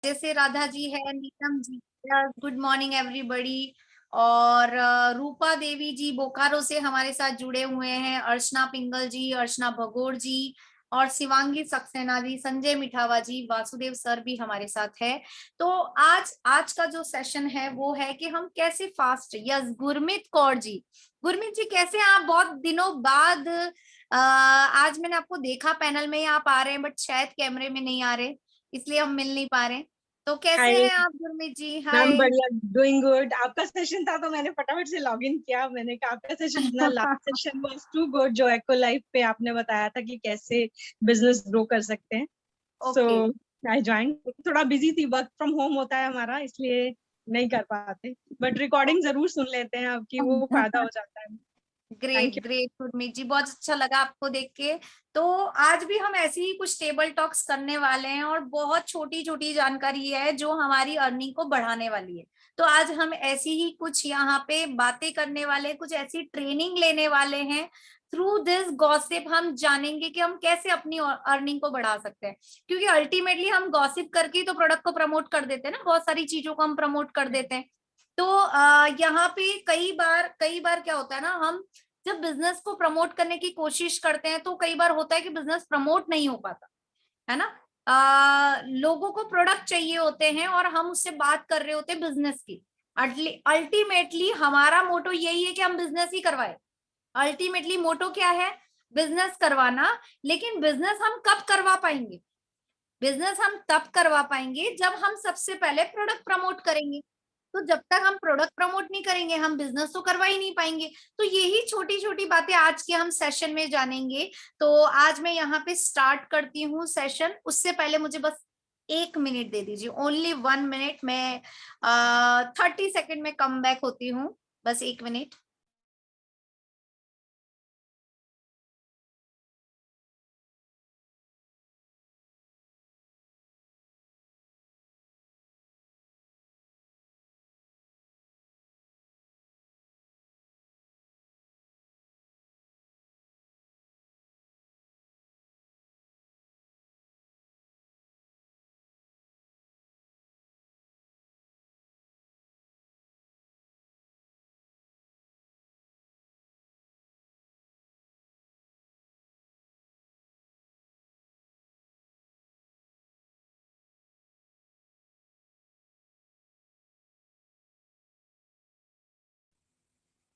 जैसे राधा जी है, Neelam ji, good morning everybody. और रूपा देवी जी बोकारो से हमारे साथ जुड़े हुए हैं, अर्चना पिंगल जी, अर्चना भगोड़ जी, और शिवांगी सक्सेना जी, संजय मिठावा जी, वासुदेव सर भी हमारे साथ है। तो आज आज का जो सेशन है वो है कि हम कैसे फास्ट, यस गुरमीत कौर जी, गुरमीत जी कैसे हैं आप? बहुत दिनों बाद आज मैंने आपको देखा पैनल में, आप आ रहे हैं बट शायद कैमरे में नहीं आ रहे, इसलिए हम मिल नहीं पा रहे। तो कैसे हाय हैं आप गुरमीत जी? मैम, हाय। बढ़िया, डूइंग गुड। आपका सेशन था तो मैंने फटाफट से लॉग इन किया। मैंने कहा आपका सेशन इतना, last session was too good जो एको लाइफ पे आपने बताया था कि कैसे बिजनेस ग्रो कर सकते हैं। So okay. I join. थोड़ा बिजी थी, वर्क फ्रॉम होम होता है हमारा, इसलिए नहीं कर पाते, बट रिकॉर्डिंग जरूर सुन लेते हैं आपकी, वो फायदा हो जाता है। Great thank you. Great Gurmeet ji, बहुत अच्छा लगा आपको देख के। तो आज भी हम ऐसे ही कुछ टेबल टॉक्स करने वाले हैं और बहुत छोटी छोटी जानकारी है जो हमारी अर्निंग को बढ़ाने वाली है। तो आज हम ऐसी ही कुछ यहाँ पे बातें करने वाले हैं, कुछ ऐसी ट्रेनिंग लेने वाले हैं। थ्रू दिस गॉसिप हम जानेंगे कि हम कैसे अपनी अर्निंग को बढ़ा सकते हैं, क्योंकि अल्टीमेटली हम गॉसिप करके ही तो प्रोडक्ट को प्रमोट कर देते हैं ना, बहुत सारी चीजों को हम प्रमोट कर देते हैं। तो यहाँ पे कई बार क्या होता है ना, हम जब बिजनेस को प्रमोट करने की कोशिश करते हैं तो कई बार होता है कि बिजनेस प्रमोट नहीं हो पाता है ना। लोगों को प्रोडक्ट चाहिए होते हैं और हम उससे बात कर रहे होते हैं बिजनेस की। अल्टीमेटली हमारा मोटो यही है कि हम बिजनेस ही करवाए। अल्टीमेटली मोटो क्या है? बिजनेस करवाना। लेकिन बिजनेस हम कब करवा पाएंगे? बिजनेस हम तब करवा पाएंगे जब हम सबसे पहले प्रोडक्ट प्रमोट करेंगे। तो जब तक हम प्रोडक्ट प्रमोट नहीं करेंगे हम बिजनेस तो करवा ही नहीं पाएंगे। तो यही छोटी छोटी बातें आज के हम सेशन में जानेंगे। तो आज मैं यहाँ पे स्टार्ट करती हूँ सेशन। उससे पहले मुझे बस 1 मिनट दे दीजिए, ओनली 1 मिनट। मैं 30 सेकेंड में कम बैक होती हूँ, बस 1 मिनट।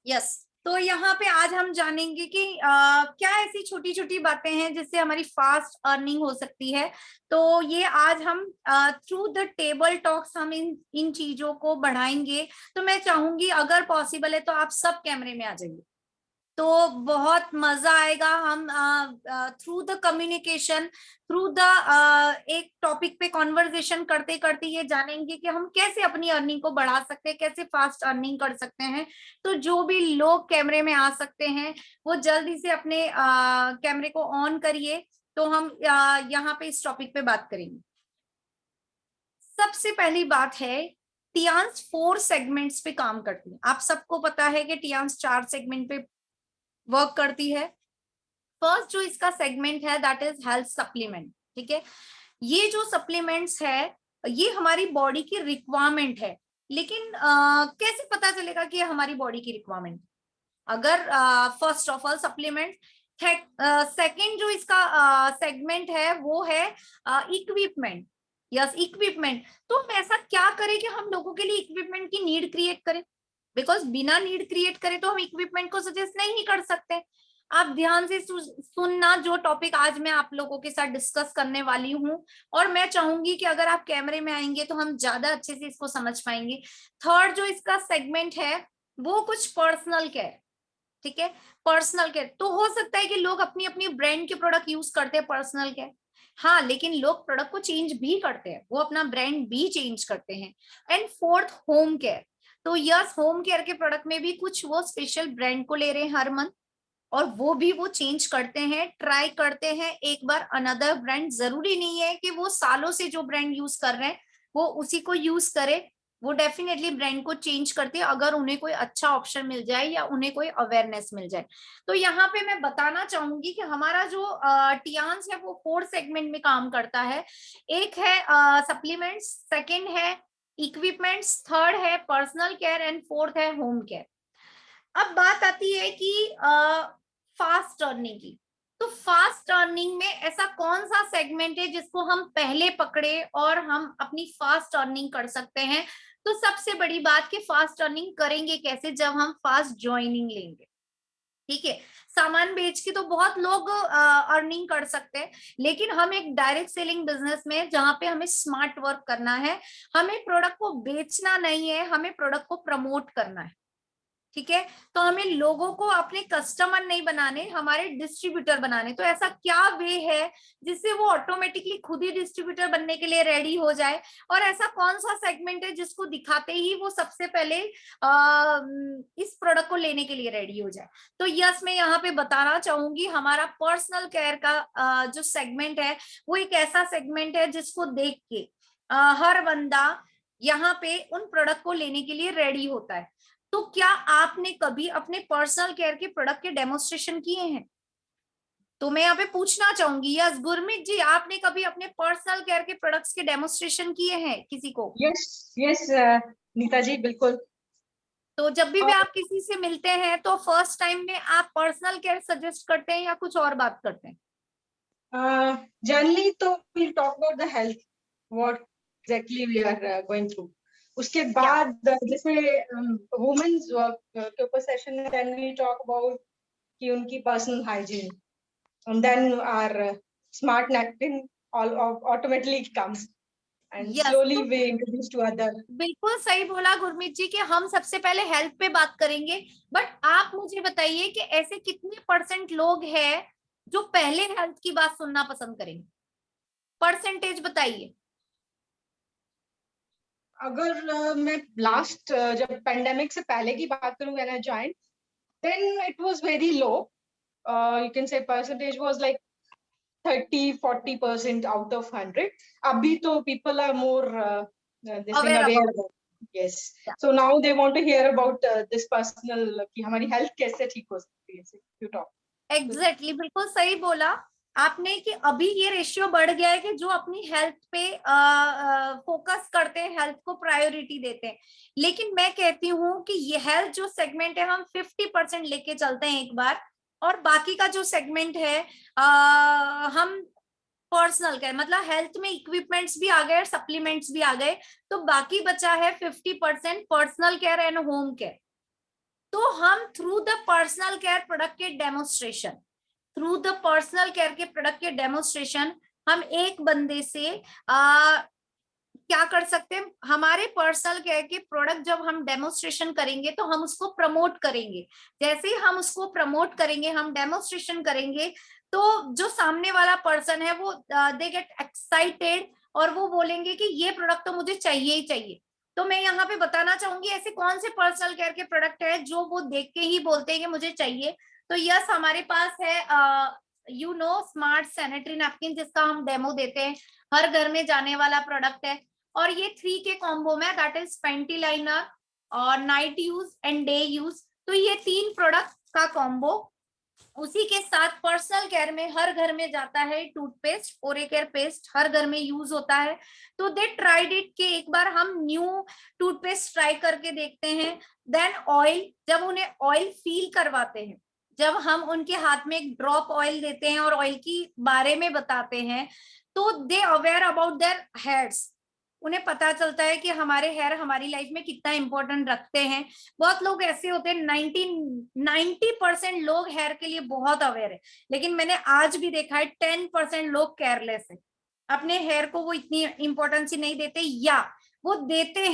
यस। तो यहाँ पे आज हम जानेंगे कि क्या ऐसी छोटी छोटी बातें हैं जिससे हमारी फास्ट अर्निंग हो सकती है। तो ये आज हम थ्रू द टेबल टॉक्स हम इन इन चीजों को बढ़ाएंगे। तो मैं चाहूंगी अगर पॉसिबल है तो आप सब कैमरे में आ जाइए, तो बहुत मजा आएगा। हम through the communication, through the एक टॉपिक पे कॉन्वर्जेशन करते करते ये जानेंगे कि हम कैसे अपनी अर्निंग को बढ़ा सकते हैं, कैसे फास्ट अर्निंग कर सकते हैं। तो जो भी लोग कैमरे में आ सकते हैं वो जल्दी से अपने कैमरे को ऑन करिए। तो हम यहाँ पे इस टॉपिक पे बात करेंगे। सबसे पहली बात है, टियांस 4 सेगमेंट्स पे काम करती है। आप सबको पता है कि टियांस 4 सेगमेंट पे वर्क करती है। फर्स्ट जो इसका सेगमेंट है दैट इज हेल्थ सप्लीमेंट। ठीक है, ये जो सप्लीमेंट्स है ये हमारी बॉडी की रिक्वायरमेंट है। लेकिन कैसे पता चलेगा कि ये हमारी बॉडी की रिक्वायरमेंट? अगर first of all supplement. Second जो इसका सेगमेंट है वो है इक्विपमेंट। Yes, equipment. तो हम ऐसा क्या करें कि हम लोगों के लिए इक्विपमेंट की नीड क्रिएट करें? बिकॉज बिना नीड क्रिएट करें तो हम इक्विपमेंट को सजेस्ट नहीं कर सकते। आप ध्यान से सुनना जो टॉपिक आज मैं आप लोगों के साथ डिस्कस करने वाली हूँ। और मैं चाहूंगी कि अगर आप कैमरे में आएंगे तो हम ज्यादा अच्छे से इसको समझ पाएंगे। थर्ड जो इसका सेगमेंट है वो कुछ पर्सनल केयर। ठीक है, पर्सनल केयर। तो हो सकता है कि लोग अपनी अपनी ब्रांड के प्रोडक्ट यूज करते हैं पर्सनल केयर, हाँ, लेकिन लोग प्रोडक्ट को चेंज भी करते हैं, वो अपना ब्रांड भी चेंज करते हैं। And fourth, home care. तो यस, होम केयर के प्रोडक्ट में भी कुछ वो स्पेशल ब्रांड को ले रहे हैं हर मंथ, और वो भी वो चेंज करते हैं, ट्राई करते हैं एक बार अनदर ब्रांड। जरूरी नहीं है कि वो सालों से जो ब्रांड यूज कर रहे हैं वो उसी को यूज करे। वो डेफिनेटली ब्रांड को चेंज करते हैं अगर उन्हें कोई अच्छा ऑप्शन मिल जाए या उन्हें कोई अवेयरनेस मिल जाए। तो यहाँ पे मैं बताना चाहूंगी कि हमारा जो टियान्स है वो 4 सेगमेंट में काम करता है। एक है सप्लीमेंट्स, सेकंड है इक्विपमेंट्स, थर्ड है पर्सनल केयर एंड फोर्थ है होम केयर। अब बात आती है कि फास्ट अर्निंग की। तो फास्ट अर्निंग में ऐसा कौन सा सेगमेंट है जिसको हम पहले पकड़े और हम अपनी फास्ट अर्निंग कर सकते हैं? तो सबसे बड़ी बात कि फास्ट अर्निंग करेंगे कैसे, जब हम फास्ट ज्वाइनिंग लेंगे। ठीक है, सामान बेच के तो बहुत लोग अर्निंग कर सकते हैं, लेकिन हम एक डायरेक्ट सेलिंग बिजनेस में जहां पे हमें स्मार्ट वर्क करना है, हमें प्रोडक्ट को बेचना नहीं है, हमें प्रोडक्ट को प्रमोट करना है। ठीक है, तो हमें लोगों को अपने कस्टमर नहीं बनाने, हमारे डिस्ट्रीब्यूटर बनाने। तो ऐसा क्या वे है जिससे वो ऑटोमेटिकली खुद ही डिस्ट्रीब्यूटर बनने के लिए रेडी हो जाए, और ऐसा कौन सा सेगमेंट है जिसको दिखाते ही वो सबसे पहले इस प्रोडक्ट को लेने के लिए रेडी हो जाए? तो यस, मैं यहाँ पे बताना चाहूंगी हमारा पर्सनल केयर का जो सेगमेंट है वो एक ऐसा सेगमेंट है जिसको देख के हर बंदा यहाँ पे उन प्रोडक्ट को लेने के लिए रेडी होता है। तो क्या आपने कभी अपने पर्सनल केयर के प्रोडक्ट के डेमोन्स्ट्रेशन किए हैं? तो मैं यहाँ पे पूछना चाहूंगी, यस गुरमीत जी, आपने कभी अपने पर्सनल केयर के प्रोडक्ट्स के डेमोन्स्ट्रेशन किए हैं किसी को? यस यस नीता जी, बिल्कुल। तो जब भी आप किसी से मिलते हैं तो फर्स्ट टाइम में आप पर्सनल केयर सजेस्ट करते हैं या कुछ और बात करते हैं? जनरली तो we talk about the health, what exactly we are going through. उसके क्या? बाद जैसे वुमेन्स वर्क के ऊपर सेशन में देन वी टॉक अबाउट कि उनकी personal hygiene, and then our smart napkin all automatically comes and yes, slowly तो we introduce to other. बिल्कुल सही बोला गुरमीत जी कि हम सबसे पहले हेल्थ पे बात करेंगे, बट आप मुझे बताइए कि ऐसे कितने परसेंट लोग हैं जो पहले हेल्थ की बात सुनना पसंद करेंगे? परसेंटेज बताइए। अगर मैं लास्ट जब पेंडेमिक से पहले की बात करूं, when I join, then it was very low. You can say percentage was like 30-40% out of 100. Abhi to people are more this thing aware aware about. about. Yes. So now they want to hear about this personal कि हमारी health कैसे ठीक हो सकती है, you talk. Exactly, बिल्कुल सही बोला आपने कि अभी ये रेशियो बढ़ गया है कि जो अपनी हेल्थ पे फोकस करते हैं, हेल्थ को प्रायोरिटी देते हैं। लेकिन मैं कहती हूँ कि ये हेल्थ जो सेगमेंट है हम 50% लेके चलते हैं एक बार, और बाकी का जो सेगमेंट है हम पर्सनल केयर, मतलब हेल्थ में इक्विपमेंट्स भी आ गए और सप्लीमेंट्स भी आ गए, तो बाकी बचा है 50% personal care and home care. तो हम through the personal care product के डेमोन्स्ट्रेशन, हम एक बंदे से क्या कर सकते हैं, हमारे पर्सनल केयर के प्रोडक्ट जब हम डेमोन्स्ट्रेशन करेंगे तो हम उसको प्रमोट करेंगे। जैसे ही हम उसको प्रमोट करेंगे, हम डेमोन्स्ट्रेशन करेंगे, तो जो सामने वाला पर्सन है वो दे गेट एक्साइटेड और वो बोलेंगे कि ये प्रोडक्ट तो मुझे चाहिए ही चाहिए। तो मैं यहाँ पे बताना चाहूंगी ऐसे कौन से पर्सनल केयर के प्रोडक्ट है जो वो देख के ही बोलते हैं कि मुझे चाहिए। तो यस, हमारे पास है स्मार्ट सैनिटरी नैपकिन, जिसका हम डेमो देते हैं, हर घर में जाने वाला प्रोडक्ट है। और ये 3 के कॉम्बो में, दैट इज पेंटी लाइनर और night use and day use. तो ये 3 प्रोडक्ट का कॉम्बो। उसी के साथ पर्सनल केयर में हर घर में जाता है टूथपेस्ट, ओरेकेयर पेस्ट हर घर में यूज होता है। तो दे ट्राइड इट कि एक बार हम न्यू टूथपेस्ट ट्राई करके देखते हैं। देन ऑयल, जब उन्हें ऑयल फील करवाते हैं, जब हम उनके हाथ में एक ड्रॉप ऑयल देते हैं और ऑयल की बारे में बताते हैं, तो दे अवेयर अबाउट देयर हेयर्स। उन्हें पता चलता है कि हमारे हेयर हमारी लाइफ में कितना इंपॉर्टेंट रखते हैं। बहुत लोग ऐसे होते हैं, 90% लोग हेयर के लिए बहुत अवेयर है, लेकिन मैंने आज भी देखा है 10% लोग केयरलेस है, अपने हेयर को वो इतनी इंपॉर्टेंस ही नहीं देते, या वो देते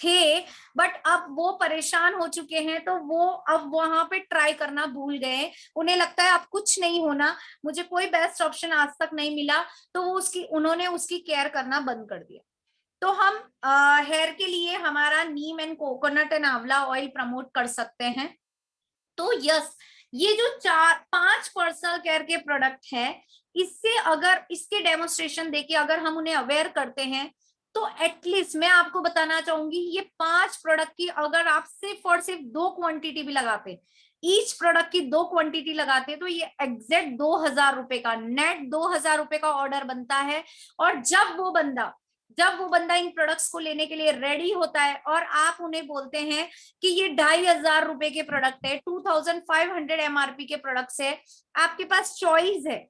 थे बट अब वो परेशान हो चुके हैं तो वो अब वहां पे ट्राई करना भूल गए। उन्हें लगता है अब कुछ नहीं होना, मुझे कोई बेस्ट ऑप्शन आज तक नहीं मिला, तो वो उन्होंने उसकी केयर करना बंद कर दिया। तो हम हेयर के लिए हमारा नीम एंड कोकोनट एंड आंवला ऑयल प्रमोट कर सकते हैं। तो यस, ये जो 4-5 पर्सनल केयर के प्रोडक्ट हैं, इससे अगर इसके डेमोन्स्ट्रेशन देके अगर हम उन्हें अवेयर करते हैं तो एटलीस्ट मैं आपको बताना चाहूंगी, ये 5 प्रोडक्ट की अगर आप सिर्फ और सिर्फ 2 क्वांटिटी भी लगाते, ईच प्रोडक्ट की 2 क्वांटिटी लगाते, तो ये एग्जैक्ट 2000 रुपए का नेट 2000 रुपए का ऑर्डर बनता है। और जब वो बंदा इन प्रोडक्ट्स को लेने के लिए रेडी होता है और आप उन्हें बोलते हैं कि ये 2500 रुपए के प्रोडक्ट है, 2500 एमआरपी के प्रोडक्ट्स है, आपके पास चॉइस है,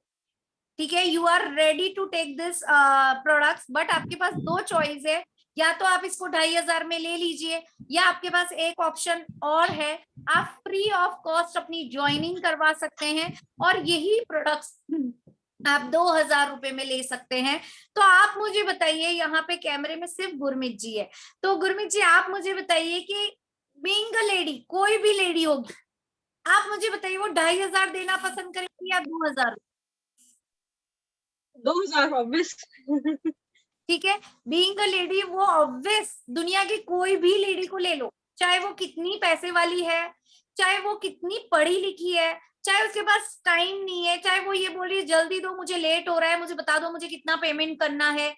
ठीक है, you are ready to take this products, but आपके पास 2 चॉइस है, या तो आप इसको 2500 में ले लीजिए, या आपके पास एक ऑप्शन और है, आप फ्री ऑफ कॉस्ट अपनी ज्वाइनिंग करवा सकते हैं और यही प्रोडक्ट्स आप 2000 रुपए में ले सकते हैं। तो आप मुझे बताइए, यहाँ पे कैमरे में सिर्फ गुरमीत जी है, तो गुरमीत जी आप मुझे बताइए कि बीइंग अ लेडी, कोई भी लेडी होगी, आप मुझे बताइए वो 2500 देना पसंद करेंगी या 2000? 2000 ऑब्वियस। ठीक है, बीइंग अ लेडी वो ऑब्वियस, दुनिया की कोई भी लेडी को ले लो, चाहे वो कितनी पैसे वाली है, चाहे वो कितनी पढ़ी लिखी है, चाहे उसके पास टाइम नहीं है, चाहे वो ये बोल रही है जल्दी दो मुझे लेट हो रहा है, मुझे बता दो मुझे कितना पेमेंट करना है,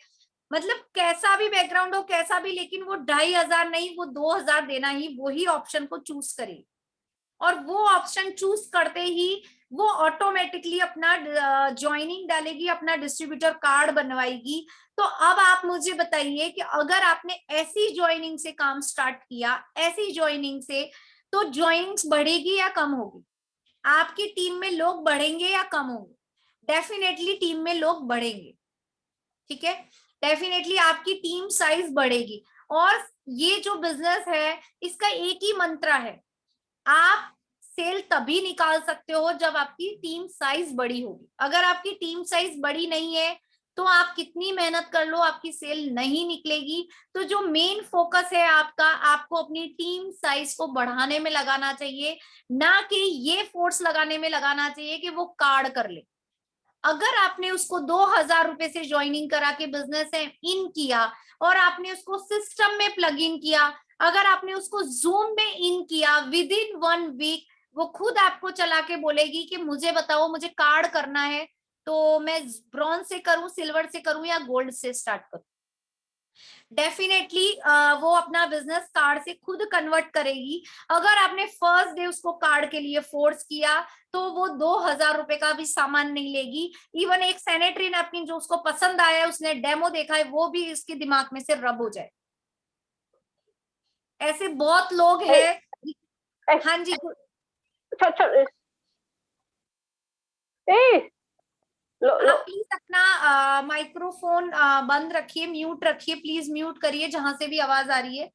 मतलब कैसा भी बैकग्राउंड हो कैसा भी, लेकिन वो 2500 नहीं, वो 2000 देना ही वही ऑप्शन को चूज करे। और वो ऑप्शन चूज करते ही वो ऑटोमेटिकली अपना ज्वाइनिंग डालेगी, अपना डिस्ट्रीब्यूटर कार्ड बनवाएगी। तो अब आप मुझे बताइए कि अगर आपने ऐसी ज्वाइनिंग से काम स्टार्ट किया, ऐसी ज्वाइनिंग से, तो ज्वाइनिंग्स बढ़ेगी या कम होगी? आपकी टीम में लोग बढ़ेंगे या कम होंगे? डेफिनेटली टीम में लोग बढ़ेंगे, ठीक है, डेफिनेटली आपकी टीम साइज बढ़ेगी। और ये जो बिजनेस है इसका एक ही मंत्र है, आप सेल तभी निकाल सकते हो जब आपकी टीम साइज बड़ी होगी। अगर आपकी टीम साइज बड़ी नहीं है तो आप कितनी मेहनत कर लो आपकी सेल नहीं निकलेगी। तो जो मेन फोकस है आपका, आपको अपनी टीम साइज को बढ़ाने में लगाना चाहिए, ना कि ये फोर्स लगाने में लगाना चाहिए कि वो कार्ड कर ले। अगर आपने उसको 2000 रुपए से ज्वाइनिंग करा के बिजनेस में इन किया और आपने उसको सिस्टम में प्लग इन किया, अगर आपने उसको जूम में इन किया, विद इन 1 वीक वो खुद आपको चला के बोलेगी कि मुझे बताओ मुझे कार्ड करना है, तो मैं ब्रॉन्ज से करूं, सिल्वर से करूं या गोल्ड से स्टार्ट करूं। डेफिनेटली वो अपना बिजनेस कार्ड से खुद कन्वर्ट करेगी। अगर आपने फर्स्ट डे उसको कार्ड के लिए फोर्स किया तो वो 2000 रुपए का भी सामान नहीं लेगी। इवन एक सैनिटरी नैपकिन जो उसको पसंद आया है, उसने डेमो देखा है, वो भी इसके दिमाग में से रब हो जाए। ऐसे बहुत लोग हैं। हाँ जी, आप प्लीज अपना माइक्रोफोन बंद रखिए, म्यूट रखिए, प्लीज म्यूट करिए जहां से भी आवाज आ रही है।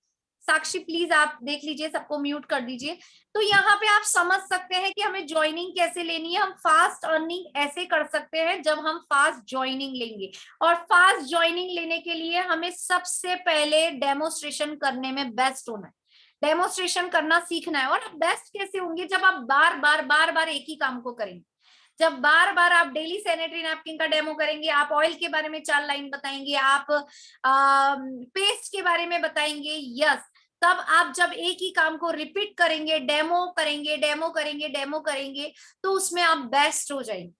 साक्षी प्लीज आप देख लीजिए, सबको म्यूट कर दीजिए। तो यहाँ पे आप समझ सकते हैं कि हमें ज्वाइनिंग कैसे लेनी है। हम फास्ट अर्निंग ऐसे कर सकते हैं जब हम फास्ट ज्वाइनिंग लेंगे, और फास्ट ज्वाइनिंग लेने के लिए हमें सबसे पहले डेमोस्ट्रेशन करने में बेस्ट होना है, डेमोस्ट्रेशन करना सीखना है। और आप बेस्ट कैसे होंगे? जब आप बार बार एक ही काम को करेंगे, जब बार बार आप डेली सैनिटरी नैपकिन का डेमो करेंगे, आप ऑयल के बारे में 4 लाइन बताएंगे, आप पेस्ट के बारे में बताएंगे, यस, तब आप जब एक ही काम को रिपीट करेंगे, डेमो करेंगे, डेमो करेंगे, डेमो करेंगे, तो उसमें आप बेस्ट हो जाएंगे।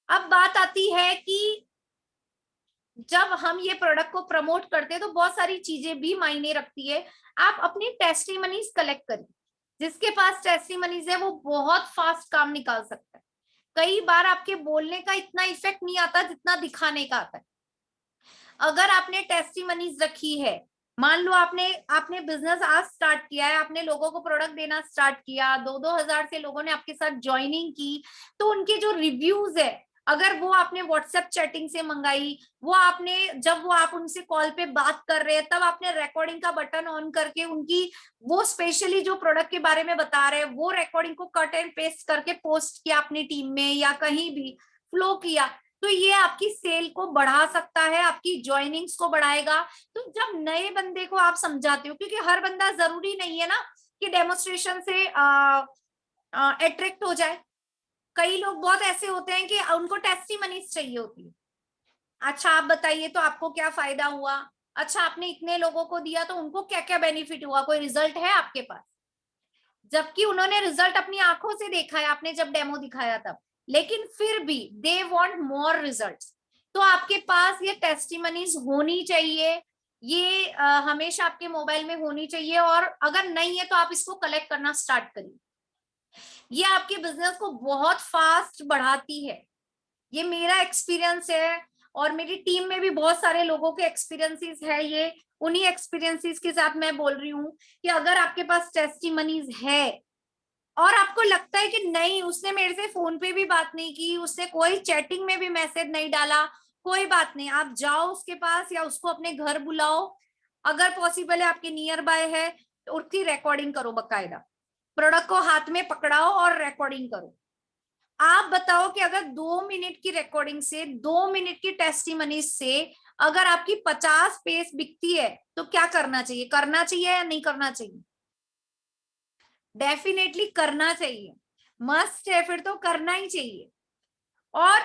अब बात आती है कि जब हम ये प्रोडक्ट को प्रमोट करते हैं तो बहुत सारी चीजें भी मायने रखती है। आप अपनी टेस्टिमनीज कलेक्ट करिए, जिसके पास टेस्टिमनीज है वो बहुत फास्ट काम निकाल सकता है। कई बार आपके बोलने का इतना इफेक्ट नहीं आता जितना दिखाने का आता है। अगर आपने टेस्टिमनीज रखी है, मान लो आपने बिजनेस आज स्टार्ट किया है, आपने लोगों को प्रोडक्ट देना स्टार्ट किया, 2-2000 से लोगों ने आपके साथ ज्वाइनिंग की, तो उनके जो रिव्यूज है, अगर वो आपने व्हाट्सएप चैटिंग से मंगाई, वो आपने जब वो आप उनसे कॉल पे बात कर रहे हैं तब आपने रिकॉर्डिंग का बटन ऑन करके उनकी वो स्पेशली जो प्रोडक्ट के बारे में बता रहे हैं वो रिकॉर्डिंग को कट एंड पेस्ट करके पोस्ट किया अपनी टीम में या कहीं भी फ्लो किया, तो ये आपकी सेल को बढ़ा सकता है, आपकी ज्वाइनिंग्स को बढ़ाएगा। तो जब नए बंदे को आप समझाते हो, क्योंकि हर बंदा जरूरी नहीं है ना कि डेमोस्ट्रेशन से अट्रैक्ट हो जाए, कई लोग बहुत ऐसे होते हैं कि उनको टेस्टिमनीज चाहिए होती है। अच्छा आप बताइए तो आपको क्या फायदा हुआ, अच्छा आपने इतने लोगों को दिया तो उनको क्या क्या बेनिफिट हुआ, कोई रिजल्ट है आपके पास? जबकि उन्होंने रिजल्ट अपनी आंखों से देखा है, आपने जब डेमो दिखाया तब, लेकिन फिर भी दे वांट मोर रिजल्ट्स। तो आपके पास ये टेस्टिमनीज होनी चाहिए, ये हमेशा आपके मोबाइल में होनी चाहिए, और अगर नहीं है तो आप इसको कलेक्ट करना स्टार्ट करिए। ये आपके बिजनेस को बहुत फास्ट बढ़ाती है। ये मेरा एक्सपीरियंस है, और मेरी टीम में भी बहुत सारे लोगों के एक्सपीरियंसेस है। ये उन्हीं एक्सपीरियंसेस के साथ मैं बोल रही हूँ कि अगर आपके पास टेस्टिमनीज है और आपको लगता है कि नहीं, उसने मेरे से फोन पे भी बात नहीं की, उसने कोई चैटिंग में भी मैसेज नहीं डाला, कोई बात नहीं, आप जाओ उसके पास या उसको अपने घर बुलाओ, अगर पॉसिबल है आपके नियर बाय है तो उसकी रिकॉर्डिंग करो, बकायदा प्रोडक्ट को हाथ में पकड़ाओ और रिकॉर्डिंग करो। आप बताओ कि अगर 2 मिनट की रिकॉर्डिंग से, 2 मिनट की टेस्टिमनी से अगर आपकी 50 पेज बिकती है तो क्या करना चाहिए? करना चाहिए या नहीं करना चाहिए? डेफिनेटली करना चाहिए, मस्ट है, फिर तो करना ही चाहिए। और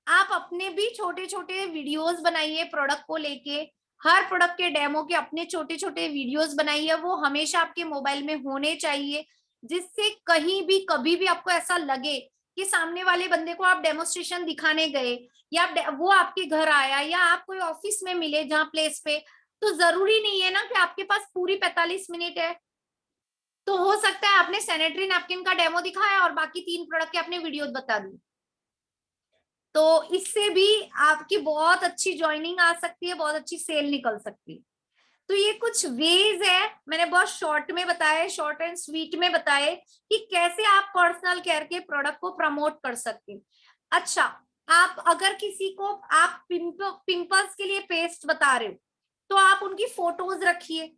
आप अपने भी छोटे छोटे वीडियोस बनाइए प्रोडक्ट को लेके, हर प्रोडक्ट के डेमो के अपने छोटे छोटे वीडियोस बनाइए, वो हमेशा आपके मोबाइल में होने चाहिए, जिससे कहीं भी कभी भी आपको ऐसा लगे कि सामने वाले बंदे को आप डेमोस्ट्रेशन दिखाने गए, या वो आपके घर आया, या आप कोई ऑफिस में मिले जहाँ प्लेस पे, तो जरूरी नहीं है ना कि आपके पास पूरी 45 मिनट है। तो हो सकता है आपने सैनिटरी नैपकिन का डेमो दिखाया और बाकी 3 प्रोडक्ट के आपने वीडियो बता दी, तो इससे भी आपकी बहुत अच्छी ज्वाइनिंग आ सकती है, बहुत अच्छी सेल निकल सकती है। तो ये कुछ वेज है, मैंने बहुत शॉर्ट में बताया, शॉर्ट एंड स्वीट में बताए कि कैसे आप पर्सनल केयर के प्रोडक्ट को प्रमोट कर सकते हैं। अच्छा, आप अगर किसी को आप पिंपल्स के लिए पेस्ट बता रहे हो तो आप उनकी फोटोज रखिए,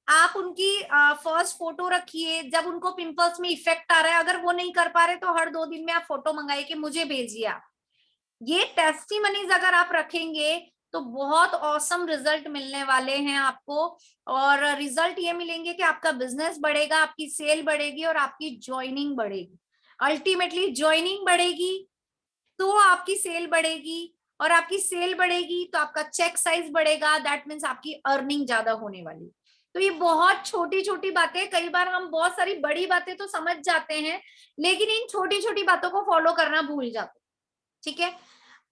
आप उनकी फर्स्ट फोटो रखिए, जब उनको पिंपल्स में इफेक्ट आ रहा है, अगर वो नहीं कर पा रहे तो हर 2 दिन में आप फोटो मंगाइए कि मुझे भेजिए आप। ये टेस्टिमनीज अगर आप रखेंगे तो बहुत औसम रिजल्ट मिलने वाले हैं आपको, और रिजल्ट ये मिलेंगे कि आपका बिजनेस बढ़ेगा, आपकी सेल बढ़ेगी और आपकी ज्वाइनिंग बढ़ेगी। अल्टीमेटली ज्वाइनिंग बढ़ेगी तो आपकी सेल बढ़ेगी, और आपकी सेल बढ़ेगी तो आपका चेक साइज बढ़ेगा, दैट मीन्स आपकी अर्निंग ज्यादा होने वाली। तो ये बहुत छोटी छोटी बातें, कई बार हम बहुत सारी बड़ी बातें तो समझ जाते हैं लेकिन इन छोटी छोटी बातों को फॉलो करना भूल जाते हैं। ठीक है,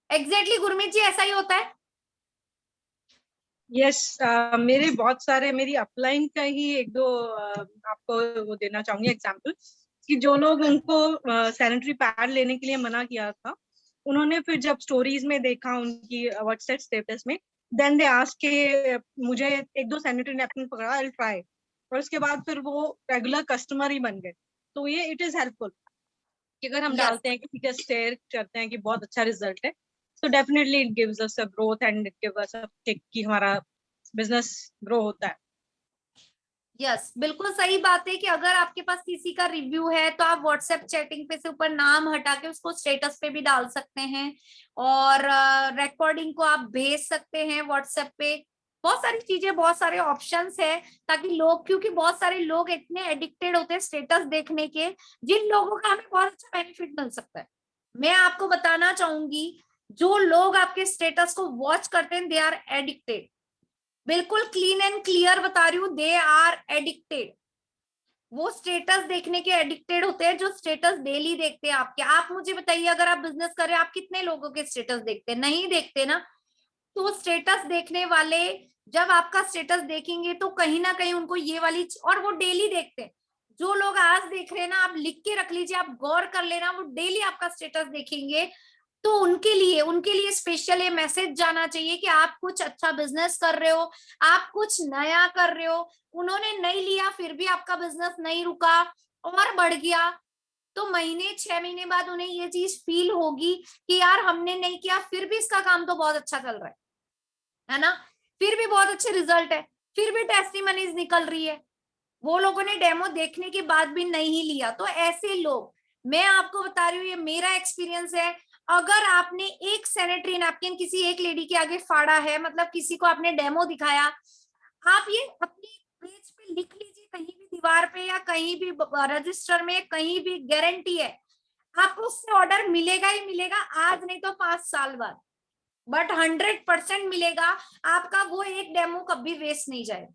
एग्जैक्टली गुरमीत जी, ऐसा ही होता है। यस, मेरे बहुत सारे, मेरी अपलाइन का ही एक दो आपको वो देना चाहूंगी एग्जांपल, कि जो लोग उनको सैनिटरी पैड लेने के लिए मना किया था, उन्होंने फिर जब स्टोरीज में देखा उनकी व्हाट्सएप स्टेटस में, देन दे आस्क के मुझे एक दो सैनिटरी नैपकिन पकड़ा, आई विल ट्राई, और उसके बाद फिर वो रेगुलर कस्टमर ही बन गए। तो ये इट इज हेल्पफुल कि अगर हम यस, डालते हैं, किसी का शेयर करते हैं कि बहुत अच्छा रिजल्ट है, तो definitely it gives us a growth and it gives us a kick कि हमारा बिजनेस ग्रो होता है। यस, बिल्कुल सही बात है कि अगर आपके पास किसी का रिव्यू है तो आप व्हाट्सएप चैटिंग पे से ऊपर नाम हटा के उसको स्टेटस पे भी डाल सकते हैं, और रिकॉर्डिंग को आप भेज सकते हैं व्हाट्सएप पे। बहुत सारी चीजें, बहुत सारे ऑप्शंस है, ताकि लोग, क्योंकि बहुत सारे लोग इतने एडिक्टेड होते हैं स्टेटस देखने के, जिन लोगों का हमें बहुत अच्छा बेनिफिट मिल सकता है। मैं आपको बताना चाहूंगी, जो लोग आपके स्टेटस को वॉच करते हैं दे आर एडिक्टेड, बिल्कुल क्लीन एंड क्लियर बता रही हूँ, दे आर एडिक्टेड। वो स्टेटस देखने के एडिक्टेड होते हैं जो स्टेटस डेली देखते हैं आपके। आप मुझे बताइए, अगर आप बिजनेस कर रहे हैं, आप कितने लोगों के स्टेटस देखते हैं? नहीं देखते ना। तो स्टेटस देखने वाले जब आपका स्टेटस देखेंगे तो कहीं ना कहीं उनको ये वाली, और वो डेली देखते हैं। जो लोग आज देख रहे हैं ना, आप लिख के रख लीजिए, आप गौर कर लेना, वो डेली आपका स्टेटस देखेंगे, तो उनके लिए स्पेशल ये मैसेज जाना चाहिए कि आप कुछ अच्छा बिजनेस कर रहे हो, आप कुछ नया कर रहे हो। उन्होंने नहीं लिया फिर भी आपका बिजनेस नहीं रुका और बढ़ गया, तो महीने 6 महीने बाद उन्हें ये चीज फील होगी कि यार हमने नहीं किया फिर भी इसका काम तो बहुत अच्छा चल रहा है ना, फिर भी बहुत अच्छे रिजल्ट है, फिर भी टेस्टिमनीज निकल रही है, वो लोगों ने डेमो देखने के बाद भी नहीं लिया। तो ऐसे लोग, मैं आपको बता रही हूँ, ये मेरा एक्सपीरियंस है। अगर आपने एक सैनिटरी नैपकिन किसी एक लेडी के आगे फाड़ा है, मतलब किसी को आपने डेमो दिखाया, आप ये अपनी पेज पे लिख लीजिए, कहीं भी दीवार पे या कहीं भी रजिस्टर में, कहीं भी, गारंटी है आपको उससे ऑर्डर मिलेगा ही मिलेगा, आज नहीं तो 5 साल बाद, बट 100% मिलेगा। आपका वो एक डेमो कभी वेस्ट नहीं जाएगा।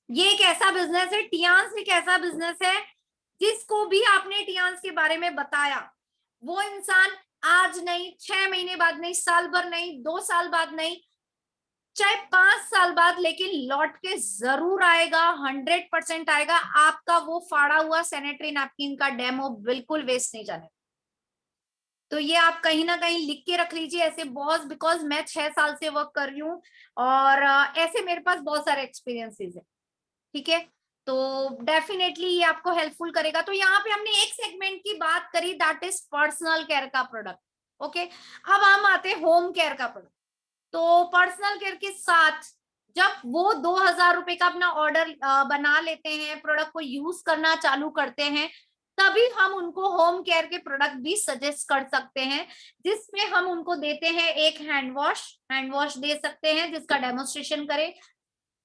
ये एक ऐसा बिजनेस है, टियांस एक ऐसा बिजनेस है, जिसको भी आपने टियांस के बारे में बताया, वो इंसान आज नहीं, 6 महीने बाद नहीं, साल भर नहीं, 2 साल बाद नहीं, चाहे 5 साल बाद, लेकिन लौट के जरूर आएगा, 100% आएगा। आपका वो फाड़ा हुआ सैनिटरी नैपकिन का डेमो बिल्कुल वेस्ट नहीं जाने। तो ये आप कहीं ना कहीं लिख के रख लीजिए ऐसे बहुत, बिकॉज मैं 6 साल से वर्क कर रही हूँ और ऐसे मेरे पास बहुत सारे एक्सपीरियंसेस है। ठीक है, तो डेफिनेटली ये आपको हेल्पफुल करेगा। तो यहाँ पे हमने एक सेगमेंट की बात करी, दैट इज पर्सनल केयर का प्रोडक्ट। ओके, अब हम आते हैं होम केयर का प्रोडक्ट। तो पर्सनल केयर के साथ जब वो 2,000 रुपए का अपना ऑर्डर बना लेते हैं, प्रोडक्ट को यूज करना चालू करते हैं, तभी हम उनको होम केयर के प्रोडक्ट भी सजेस्ट कर सकते हैं, जिसमें हम उनको देते हैं एक हैंड वॉश दे सकते हैं जिसका डेमोन्स्ट्रेशन करें।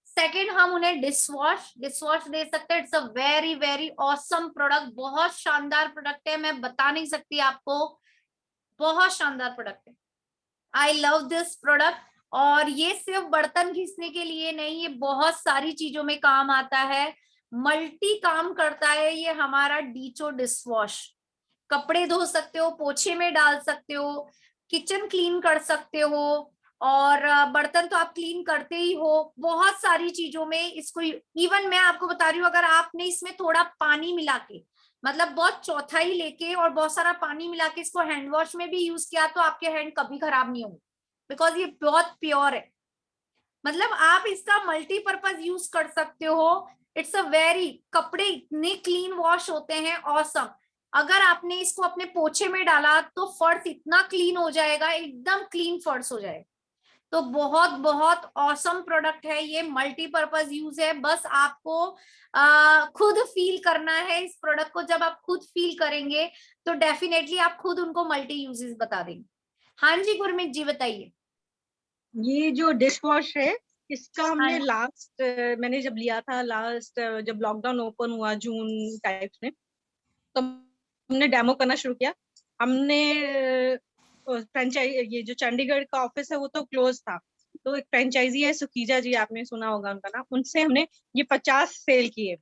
सेकेंड, हम उन्हें डिश वॉश दे सकते हैं। It's a very very awesome product, बहुत शानदार प्रोडक्ट है, मैं बता नहीं सकती आपको, बहुत शानदार प्रोडक्ट है। I love this product. और ये सिर्फ बर्तन घिसने के लिए नहीं, ये बहुत सारी चीजों में काम आता है, मल्टी काम करता है ये हमारा डीचो डिश वॉश। कपड़े धो सकते हो, पोछे में डाल सकते हो, किचन क्लीन कर सकते हो, और बर्तन तो आप क्लीन करते ही हो, बहुत सारी चीजों में इसको। इवन मैं आपको बता रही हूँ, अगर आपने इसमें थोड़ा पानी मिला के, मतलब बहुत चौथाई लेके और बहुत सारा पानी मिला के इसको हैंड वॉश में भी यूज किया, तो आपके हैंड कभी खराब नहीं होंगे, बिकॉज ये बहुत प्योर है। मतलब आप इसका मल्टीपर्पज यूज कर सकते हो। इट्स अ वेरी, कपड़े इतने क्लीन वॉश होते हैं, ऑसम। अगर आपने इसको अपने पोछे में डाला तो फर्श इतना क्लीन हो जाएगा, एकदम क्लीन फर्श हो जाएगा। तो बहुत बहुत ऑसम प्रोडक्ट है ये, मल्टीपर्पज यूज है। बस आपको खुद फील करना है इस प्रोडक्ट को। जब आप खुद फील करेंगे तो डेफिनेटली आप खुद उनको मल्टी यूजेस बता देंगे। हाँ जी गुरमीत जी बताइए। ये जो डिश वॉश है, इसका हमने हाँ लास्ट मैंने जब लिया था, लास्ट जब लॉकडाउन ओपन हुआ जून टाइप में, तो हमने डेमो करना शुरू किया। हमने फ्रेंचाइज, ये जो चंडीगढ़ का ऑफिस है वो तो क्लोज था, तो एक फ्रेंचाइजी है सुकीजा जी, आपने सुना होगा उनका नाम, उनसे हमने ये 50 सेल किए।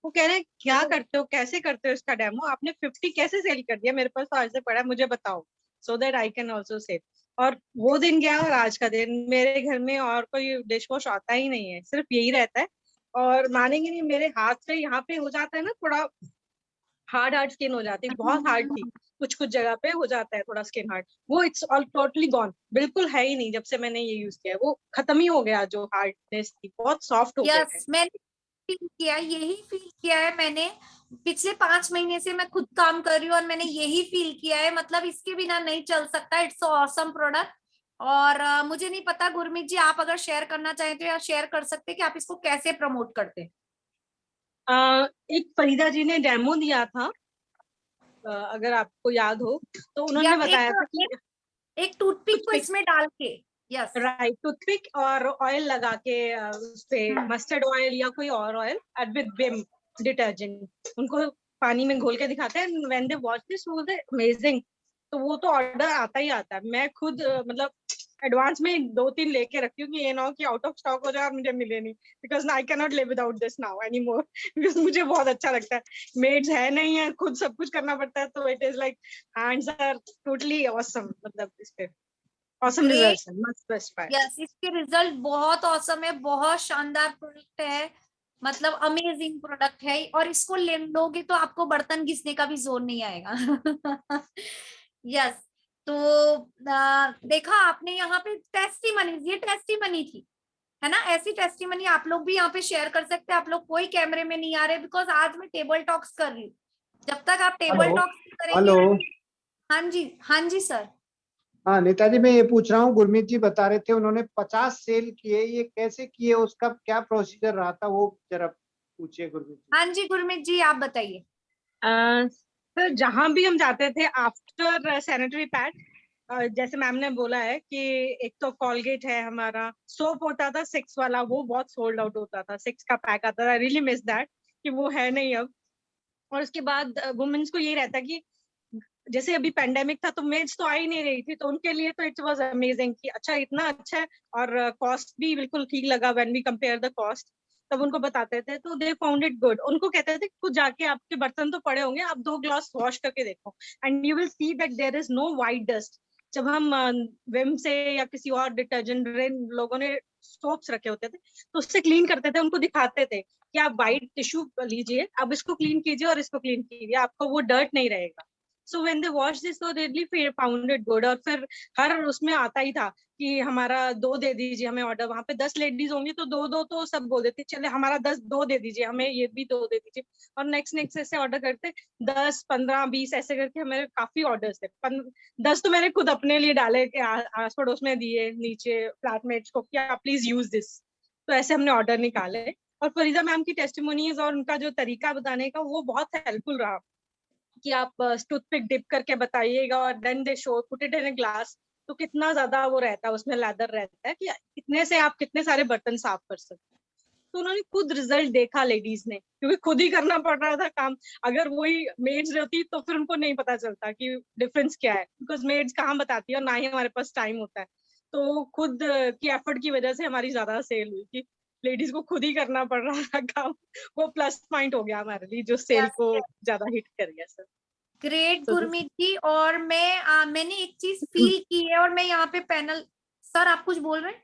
वो कह रहे हैं क्या करते हो, कैसे करते हो इसका डेमो, आपने 50 कैसे सेल कर दिया, मेरे पास तो आज से पड़ा है, मुझे बताओ, so that I can also sell. और वो दिन गया और आज का दिन, मेरे घर में और कोई डिश वॉश आता ही नहीं है, सिर्फ यही रहता है। और मानेंगे नहीं, मेरे हाथ से यहाँ पे हो जाता है ना थोड़ा हार्ड हार्ड स्किन हो जाती है, बहुत हार्ड थी, कुछ कुछ जगह पे हो जाता है थोड़ा स्किन हार्ड, वो इट्स ऑल टोटली गॉन, बिल्कुल है ही नहीं। जब से मैंने ये यूज किया है वो खत्म ही हो गया, जो हार्डनेस थी बहुत सॉफ्ट हो गए हैं। यस, मैंने फील किया, यही फील किया है मैंने। पिछले 5 महीने से मैं खुद काम कर रही हूँ और मैंने यही फील किया है, मतलब इसके बिना नहीं चल सकता। It's awesome product. और मुझे नहीं पता गुरमीत जी, आप अगर शेयर करना चाहें तो या शेयर कर सकते हैं कि आप इसको कैसे प्रमोट करते हैं। एक फरीदा जी ने डेमो दिया था, अगर आपको याद हो, तो या उन्होंने बताया था कि एक टूथपिक को टूथपिक, इसमें डाल के। यस। राइट, टूथपिक और ऑयल लगा के उस पे मस्टर्ड ऑयल या कोई और ऑयल विद विम डिटर्जेंट, उनको पानी में घोल के दिखाते हैं। व्हेन दे वॉच दिस वो अमेजिंग, तो वो तो ऑर्डर आता ही आता है। मैं खुद मतलब एडवांस में 2-3 लेके रखती हूँ कि ये ना हो कि आउट ऑफ स्टॉक हो जाए और मुझे मिले नहीं, because I can not live without this now any more, because मुझे बहुत अच्छा लगता है। मेड्स है नहीं है, खुद सब कुछ करना पड़ता है, तो it is like hands are totally awesome, मतलब इस पे awesome great. Results, must specify. Yes, इसके रिजल्ट बहुत औसम है, बहुत शानदार प्रोडक्ट है, मतलब अमेजिंग प्रोडक्ट है। और इसको ले लोगे तो आपको बर्तन घिसने का भी जोर नहीं आएगा। यस। तो देखा आपने यहाँ पे टेस्टिमनी, ये टेस्टिमनी थी, है ना। ऐसी टेस्टिमनी आप लोग भी यहाँ पे शेयर कर सकते हैं। आप लोग कोई कैमरे में नहीं आ रहे, बिकॉज आज मैं टेबल टॉक्स कर रही हूँ। जब तक आप टेबल हेलो। टॉक्स करेंगे। हेलो। हाँ जी, हाँ जी सर। हाँ नेताजी, मैं ये पूछ रहा हूँ, गुरमीत जी बता रहे थे उन्होंने 50 सेल किए, ये कैसे किए, उसका क्या प्रोसीजर रहा था, वो जरा पूछिए गुरमीत जी। हाँ जी गुरमीत जी आप बताइए। सर जहां भी हम जाते थे आफ्टर सैनिटरी पैड, जैसे मैम ने बोला है कि एक तो कॉलगेट है हमारा, सोप होता था 6 वाला, वो बहुत सोल्ड आउट होता था, 6 का पैक आता था, आई रियली मिस दैट कि वो है नहीं अब। और उसके बाद वुमेन्स को ये रहता कि जैसे अभी पेंडेमिक था तो मेड्स तो आ ही नहीं रही थी, तो उनके लिए तो इट वाज अमेजिंग कि अच्छा इतना अच्छा है, और कॉस्ट भी बिल्कुल ठीक लगा when we compare the cost. तब उनको बताते थे तो दे फाउंड इट गुड, उनको कहते थे कुछ जाके आपके बर्तन तो पड़े होंगे, आप 2 ग्लास वॉश करके देखो and you will see that there is no white dust. जब हम विम से या किसी और डिटर्जेंट, लोगों ने सोप्स रखे होते थे तो उससे क्लीन करते थे, उनको दिखाते थे कि आप वाइट टिश्यू लीजिए, अब इसको क्लीन कीजिए और इसको क्लीन कीजिए, आपको वो डर्ट नहीं रहेगा। So when they wash this so they really found it good. और फिर हर उसमें आता ही था कि हमारा 2 दे दीजिए हमें ऑर्डर, वहां पे 10 लेडीज होंगी तो 2-2 तो सब बोल देते, चले हमारा 2 दे दीजिए, हमें ये भी 2 दे दीजिए। और नेक्स्ट नेक्स्ट ऐसे ऑर्डर करते, 10, 15, 20 ऐसे करके हमारे काफी ऑर्डर्स थे। 10 तो मैंने खुद अपने लिए डाले कि आस पड़ोस में दिए नीचे फ्लैटमेट्स को कि आप प्लीज यूज दिस। तो ऐसे हमने ऑर्डर निकाले। और फरीदा मैम की टेस्टिमोनीज और उनका जो तरीका बताने का वो बहुत हेल्पफुल रहा कि आप टूथपिक डिप करके बताइएगा और then they show put it in a glass, तो कितना ज्यादा वो रहता है उसमें, लेदर रहता है कि कितने से आप कितने सारे बर्तन साफ कर सकते हैं। तो उन्होंने खुद रिजल्ट देखा लेडीज ने, क्योंकि खुद ही करना पड़ रहा था काम। अगर वही मेड्स रहती तो फिर उनको नहीं पता चलता कि डिफरेंस क्या है, बिकॉज मेड्स कहाँ बताती है और ना ही हमारे पास टाइम होता है। तो खुद की एफर्ट की वजह से हमारी ज्यादा सेल हुई कि लेडीज को खुद ही करना पड़ रहा था काम। वो प्लस पॉइंट हो गया हमारे लिए जो सेल यस, को ज्यादा हिट कर गया सर। ग्रेट So गुरमीत जी। और मैंने एक चीज फील की है, और मैं यहाँ पे पैनल, सर आप कुछ बोल रहे हैं?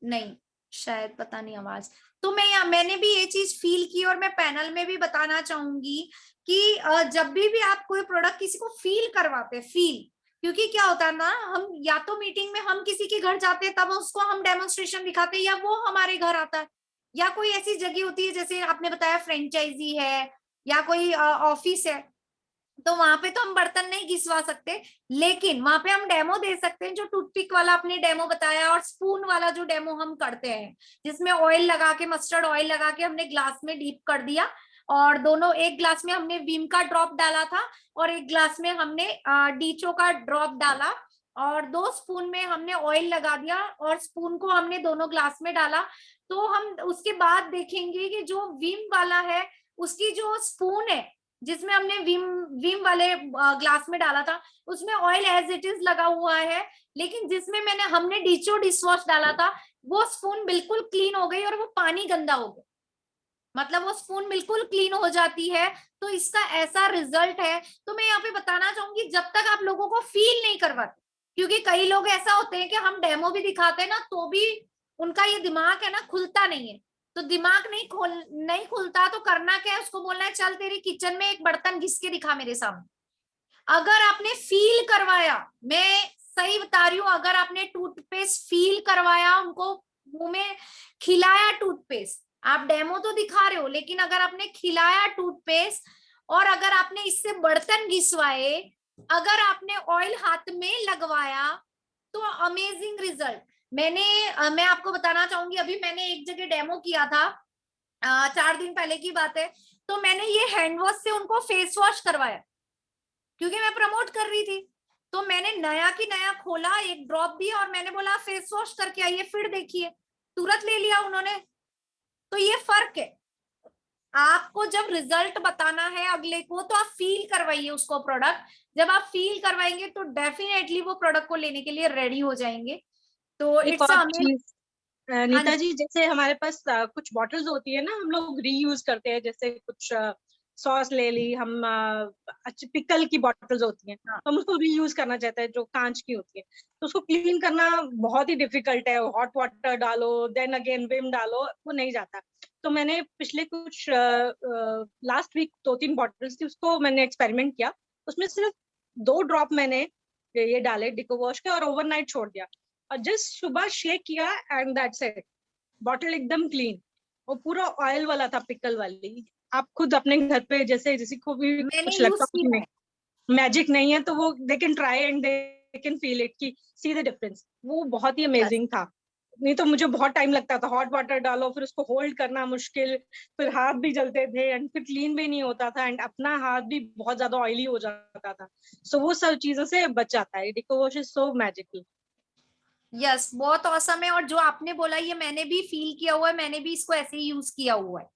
नहीं, शायद पता नहीं आवाज। तो मैंने भी ये चीज फील की और मैं पैनल में भी बताना चाहूंगी कि जब भी आप कोई प्रोडक्ट किसी को फील करवाते हैं, फील, क्योंकि क्या होता है ना, हम या तो मीटिंग में हम किसी के घर जाते हैं तब उसको हम डेमोन्स्ट्रेशन दिखाते हैं, या वो हमारे घर आता है, या कोई ऐसी जगह होती है जैसे आपने बताया फ्रेंचाइजी है या कोई ऑफिस है, तो वहां पे तो हम बर्तन नहीं घिसवा सकते, लेकिन वहां पे हम डेमो दे सकते हैं, जो टूथपिक वाला आपने डेमो बताया और स्पून वाला जो डेमो हम करते हैं, जिसमें ऑयल लगा के, मस्टर्ड ऑयल लगा के हमने ग्लास में डीप कर दिया, और दोनों, एक ग्लास में हमने विम का ड्रॉप डाला था और एक ग्लास में हमने डीचो का ड्रॉप डाला, और 2 स्पून में हमने ऑयल लगा दिया और स्पून को हमने दोनों ग्लास में डाला। तो हम उसके बाद देखेंगे कि जो विम वाला है उसकी जो स्पून है, जिसमें हमने विम वाले ग्लास में डाला था, उसमें ऑयल एज इट इज लगा हुआ है, लेकिन जिसमें हमने डीचो डिशवॉश डाला था, वो स्पून बिल्कुल क्लीन हो गई और वो पानी गंदा हो गया, मतलब वो स्पून बिल्कुल क्लीन हो जाती है। तो इसका ऐसा रिजल्ट है। तो मैं यहाँ पे बताना चाहूंगी, जब तक आप लोगों को फील नहीं करवाते, क्योंकि कई लोग ऐसा होते हैं कि हम डेमो भी दिखाते हैं ना, तो भी उनका ये दिमाग है ना खुलता नहीं है। तो दिमाग नहीं खुलता तो करना क्या है, उसको बोलना है चल तेरी किचन में एक बर्तन घिस के दिखा मेरे सामने। अगर आपने फील करवाया, मैं सही बता रही हूँ, अगर आपने टूथपेस्ट फील करवाया, उनको मुंह में खिलाया टूथपेस्ट, आप डेमो तो दिखा रहे हो, लेकिन अगर आपने खिलाया टूथपेस्ट और अगर आपने इससे बर्तन घिसवाए, अगर आपने ऑयल हाथ में लगवाया, तो अमेजिंग रिजल्ट। मैं आपको बताना चाहूंगी, अभी मैंने एक जगह डेमो किया था, 4 दिन पहले की बात है, तो मैंने ये हैंड वॉश से उनको फेस वॉश करवाया, क्योंकि मैं प्रमोट कर रही थी। तो मैंने नया की नया खोला, एक ड्रॉप दिया और मैंने बोला फेस वॉश करके आइए, फिर देखिए, तुरंत ले लिया उन्होंने। तो ये फर्क है, आपको जब रिजल्ट बताना है अगले को तो आप फील करवाइए उसको प्रोडक्ट। जब आप फील करवाएंगे तो डेफिनेटली वो प्रोडक्ट को लेने के लिए रेडी हो जाएंगे। तो एक इट्स और अमेजिंग। चीज हाँ नीता जी, जी, जैसे हमारे पास कुछ बॉटल्स होती है ना, हम लोग रीयूज करते हैं, जैसे कुछ सॉस ले ली हम, अच्छी पिकल की बॉटल्स होती हैं हाँ, तो हम उसको रीयूज करना चाहते हैं, जो कांच की होती है, तो उसको क्लीन करना बहुत ही डिफिकल्ट है। हॉट वाटर डालो, देन अगेन विम डालो, वो नहीं जाता। तो मैंने पिछले कुछ लास्ट वीक 2-3 बॉटल्स थी, उसको मैंने एक्सपेरिमेंट किया। उसमें सिर्फ 2 ड्रॉप मैंने ये डाले डिको वॉश के और ओवरनाइट छोड़ दिया, और जस्ट सुबह शेक किया एंड दैट्स इट, बॉटल एकदम क्लीन। वो पूरा ऑयल वाला था, पिकल वाली। आप खुद अपने घर पे, जैसे किसी को भी मैंने कुछ यूज लगता कुछ किया नहीं, है। मैजिक नहीं है, तो वो they can try and they can feel it कि सी द डिफरेंस। वो बहुत ही यस, अमेजिंग था। नहीं तो मुझे बहुत टाइम लगता था, हॉट वाटर डालो फिर उसको होल्ड करना मुश्किल, फिर हाथ भी जलते थे एंड फिर क्लीन भी नहीं होता था एंड अपना हाथ भी बहुत ज्यादा ऑयली हो जाता था। सो वो सब चीजों से बच जाता है। Deco wash is so magical. Yes, बहुत औसम है। और जो आपने बोला ये मैंने भी फील किया हुआ है, मैंने भी इसको ऐसे ही यूज किया हुआ है।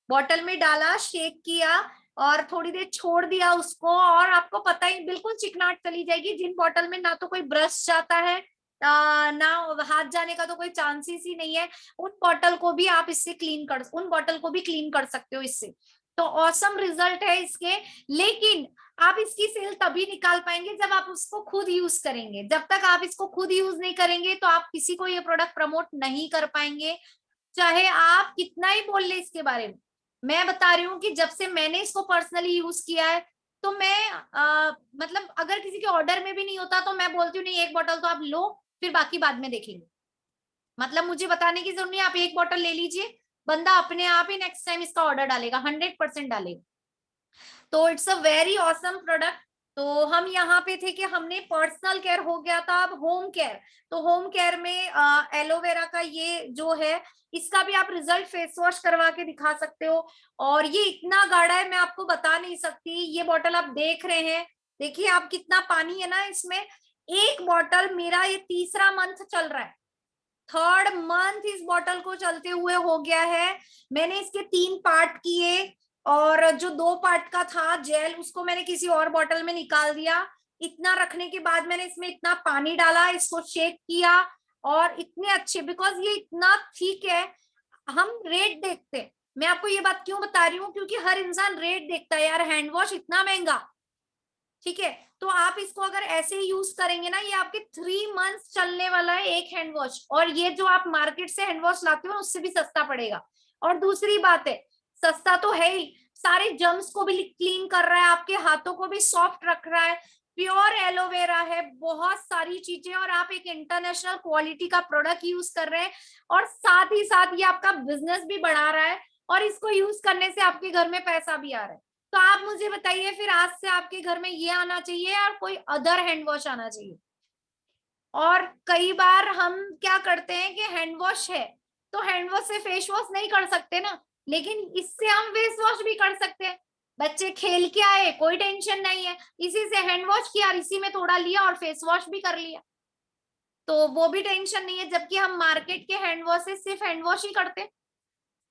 बॉटल में डाला, शेक किया और थोड़ी देर छोड़ दिया उसको, और आपको पता ही बिल्कुल चिकनाहट चली जाएगी। जिन बॉटल में ना तो कोई ब्रश जाता है, ना हाथ जाने का तो कोई चांसेस ही नहीं है, उन बॉटल को भी आप इससे क्लीन कर, उन बॉटल को भी क्लीन कर सकते हो इससे। तो ऑसम रिजल्ट है इसके। लेकिन आप इसकी सेल तभी निकाल पाएंगे जब आप उसको खुद यूज करेंगे। जब तक आप इसको खुद यूज नहीं करेंगे तो आप किसी को ये प्रोडक्ट प्रमोट नहीं कर पाएंगे, चाहे आप कितना ही बोल ले इसके बारे में। मैं बता रही हूँ कि जब से मैंने इसको पर्सनली यूज किया है तो मैं मतलब अगर किसी के ऑर्डर में भी नहीं होता तो मैं बोलती हूँ नहीं, एक बोतल तो आप लो, फिर बाकी बाद में देखेंगे। मतलब मुझे बताने की जरूरत नहीं, आप एक बोतल ले लीजिए, बंदा अपने आप ही नेक्स्ट टाइम इसका ऑर्डर डालेगा, 100% डालेगा। तो it's a very awesome product. तो हम यहाँ पे थे कि हमने पर्सनल केयर हो गया था, अब होम केयर। तो होम केयर में एलोवेरा का ये जो है, इसका भी आप रिजल्ट फेस वॉश करवा के दिखा सकते हो। और ये इतना गाढ़ा है, मैं आपको बता नहीं सकती। ये बॉटल आप देख रहे हैं, देखिए आप कितना पानी है ना इसमें। एक बॉटल मेरा ये तीसरा मंथ चल रहा है, 3rd मंथ इस बॉटल को चलते हुए हो गया है। मैंने इसके 3 पार्ट किए और जो 2 पार्ट का था जेल उसको मैंने किसी और बॉटल में निकाल दिया। इतना रखने के बाद मैंने इसमें इतना पानी डाला, इसको शेक किया और इतने अच्छे, बिकॉज ये इतना ठीक है। हम रेट देखते हैं, मैं आपको ये बात क्यों बता रही हूँ, क्योंकि हर इंसान रेट देखता है यार, हैंड वॉश इतना महंगा, ठीक है। तो आप इसको अगर ऐसे ही यूज करेंगे ना, ये आपके 3 मंथ्स चलने वाला है एक हैंड वॉश। और ये जो आप मार्केट से हैंड वॉश लाते हो उससे भी सस्ता पड़ेगा। और दूसरी बात है, सस्ता तो है ही, सारे जर्म्स को भी क्लीन कर रहा है, आपके हाथों को भी सॉफ्ट रख रहा है, प्योर एलोवेरा है, बहुत सारी चीजें। और आप एक इंटरनेशनल क्वालिटी का प्रोडक्ट यूज कर रहे हैं और साथ ही साथ ये आपका बिजनेस भी बढ़ा रहा है और इसको यूज करने से आपके घर में पैसा भी आ रहा है। तो आप मुझे बताइए फिर आज से आपके घर में ये आना चाहिए और कोई अदर हैंड वॉश आना चाहिए। और कई बार हम क्या करते हैं कि हैंड वॉश है तो हैंड वॉश से फेस वॉश नहीं कर सकते ना, लेकिन इससे हम फेस वॉश भी कर सकते हैं। बच्चे खेल के आए, कोई टेंशन नहीं है, इसी से हैंड वॉश किया, इसी में थोड़ा लिया और फेस वॉश भी कर लिया, तो वो भी टेंशन नहीं है। जबकि हम मार्केट के हैंड वॉश से सिर्फ हैंड वॉश ही करते हैं,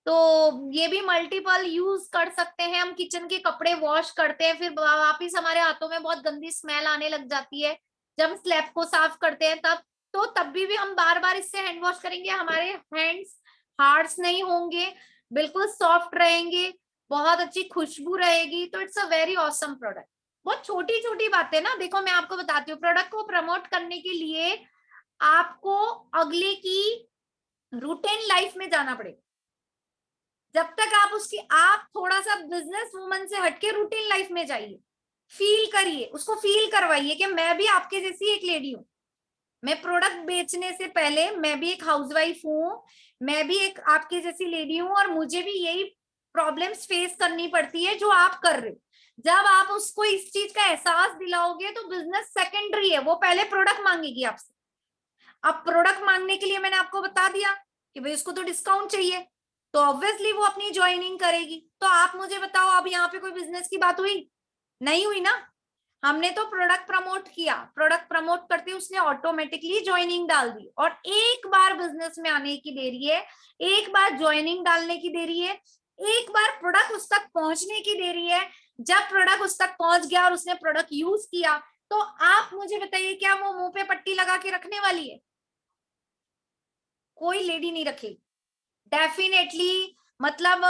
तो ये भी मल्टीपल यूज कर सकते हैं। हम किचन के कपड़े वॉश करते हैं, फिर वापिस हमारे हाथों में बहुत गंदी स्मेल आने लग जाती है जब हम स्लैब को साफ करते हैं तब। तो तब भी हम बार बार इससे हैंड वॉश करेंगे, हमारे हैंड्स हार्ड्स नहीं होंगे, बिल्कुल सॉफ्ट रहेंगे, बहुत अच्छी खुशबू रहेगी। तो it's a very awesome product. बहुत छोटी छोटी बातें ना, देखो मैं आपको बताती हूँ, प्रोडक्ट को प्रमोट करने के लिए आपको अगले की रूटीन लाइफ में जाना पड़ेगा। जब तक आप आप थोड़ा सा बिजनेस वुमन से हटके रूटीन लाइफ में जाइए, फील करिए, उसको फील करवाइए कि मैं भी आपके जैसी एक लेडी हूँ। मैं प्रोडक्ट बेचने से पहले मैं भी एक हाउसवाइफ हूँ, मैं भी एक आपके जैसी लेडी हूँ और मुझे भी यही प्रॉब्लम्स फेस करनी पड़ती है जो आप कर रहे हो। जब आप उसको इस चीज का एहसास दिलाओगे तो बिजनेस सेकेंडरी है, वो पहले प्रोडक्ट मांगेगी आपसे। अब प्रोडक्ट मांगने के लिए मैंने आपको बता दिया कि भाई उसको तो डिस्काउंट चाहिए, तो ऑब्वियसली वो अपनी ज्वाइनिंग करेगी। तो आप मुझे बताओ, अब यहाँ पे कोई बिजनेस की बात हुई? नहीं हुई ना। हमने तो प्रोडक्ट प्रमोट किया, प्रोडक्ट प्रमोट करते उसने ऑटोमेटिकली ज्वाइनिंग डाल दी। और एक बार बिजनेस में आने की देरी है, एक बार ज्वाइनिंग डालने की देरी है, एक बार प्रोडक्ट उस तक पहुंचने की देरी है। जब प्रोडक्ट उस तक पहुंच गया और उसने प्रोडक्ट यूज किया, तो आप मुझे बताइए क्या वो मुंह पे पट्टी लगा के रखने वाली है? कोई लेडी नहीं रखेगी डेफिनेटली। मतलब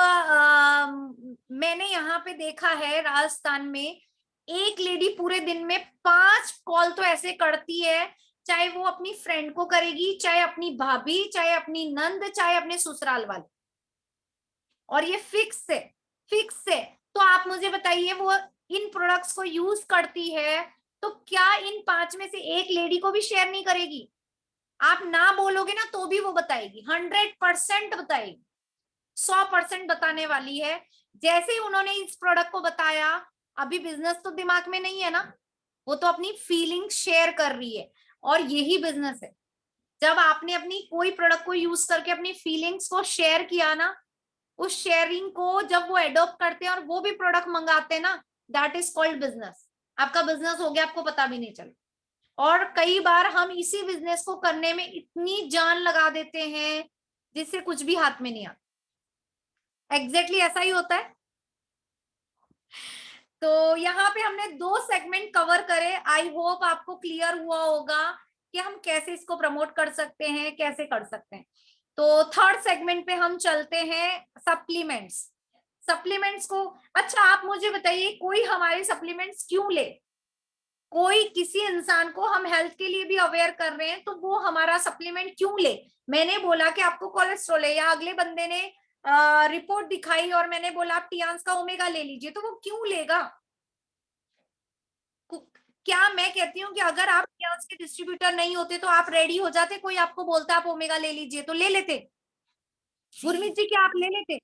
मैंने यहाँ पे देखा है राजस्थान में, एक लेडी पूरे दिन में 5 कॉल तो ऐसे करती है, चाहे वो अपनी फ्रेंड को करेगी, चाहे अपनी भाभी, चाहे अपनी नंद, चाहे अपने ससुराल वाले, और ये फिक्स है, फिक्स है। तो आप मुझे बताइए वो इन प्रोडक्ट्स को यूज करती है तो क्या इन 5 में से एक लेडी को भी शेयर नहीं करेगी? आप ना बोलोगे ना तो भी वो बताएगी, 100% बताएगी, 100% बताने वाली है। जैसे ही उन्होंने इस प्रोडक्ट को बताया, अभी बिजनेस तो दिमाग में नहीं है ना, वो तो अपनी फीलिंग शेयर कर रही है। और यही बिजनेस है, जब आपने अपनी कोई प्रोडक्ट को यूज करके अपनी फीलिंग्स को शेयर किया ना, उस शेयरिंग को जब वो एडॉप्ट करते हैं और वो भी प्रोडक्ट मंगाते हैं ना, दैट इज कॉल्ड बिजनेस। आपका बिजनेस हो गया, आपको पता भी नहीं चला। और कई बार हम इसी बिजनेस को करने में इतनी जान लगा देते हैं जिससे कुछ भी हाथ में नहीं आता। एग्जैक्टली ऐसा ही होता है। तो यहाँ पे हमने 2 सेगमेंट कवर करे। आई होप आपको क्लियर हुआ होगा कि हम कैसे इसको प्रमोट कर सकते हैं, कैसे कर सकते हैं। तो 3rd सेगमेंट पे हम चलते हैं, सप्लीमेंट्स। सप्लीमेंट्स को, अच्छा आप मुझे बताइए कोई हमारे सप्लीमेंट्स क्यों ले? कोई किसी इंसान को हम हेल्थ के लिए भी अवेयर कर रहे हैं तो वो हमारा सप्लीमेंट क्यों ले? मैंने बोला कि आपको कोलेस्ट्रॉल है, या अगले बंदे ने रिपोर्ट दिखाई और मैंने बोला आप टियान्स का ओमेगा ले लीजिए, तो वो क्यों लेगा? क्या मैं कहती हूँ कि अगर आप टियान्स के डिस्ट्रीब्यूटर नहीं होते तो आप रेडी हो जाते, कोई आपको बोलता आप ओमेगा ले लीजिए तो ले लेते? गुरमीत जी क्या आप ले लेते?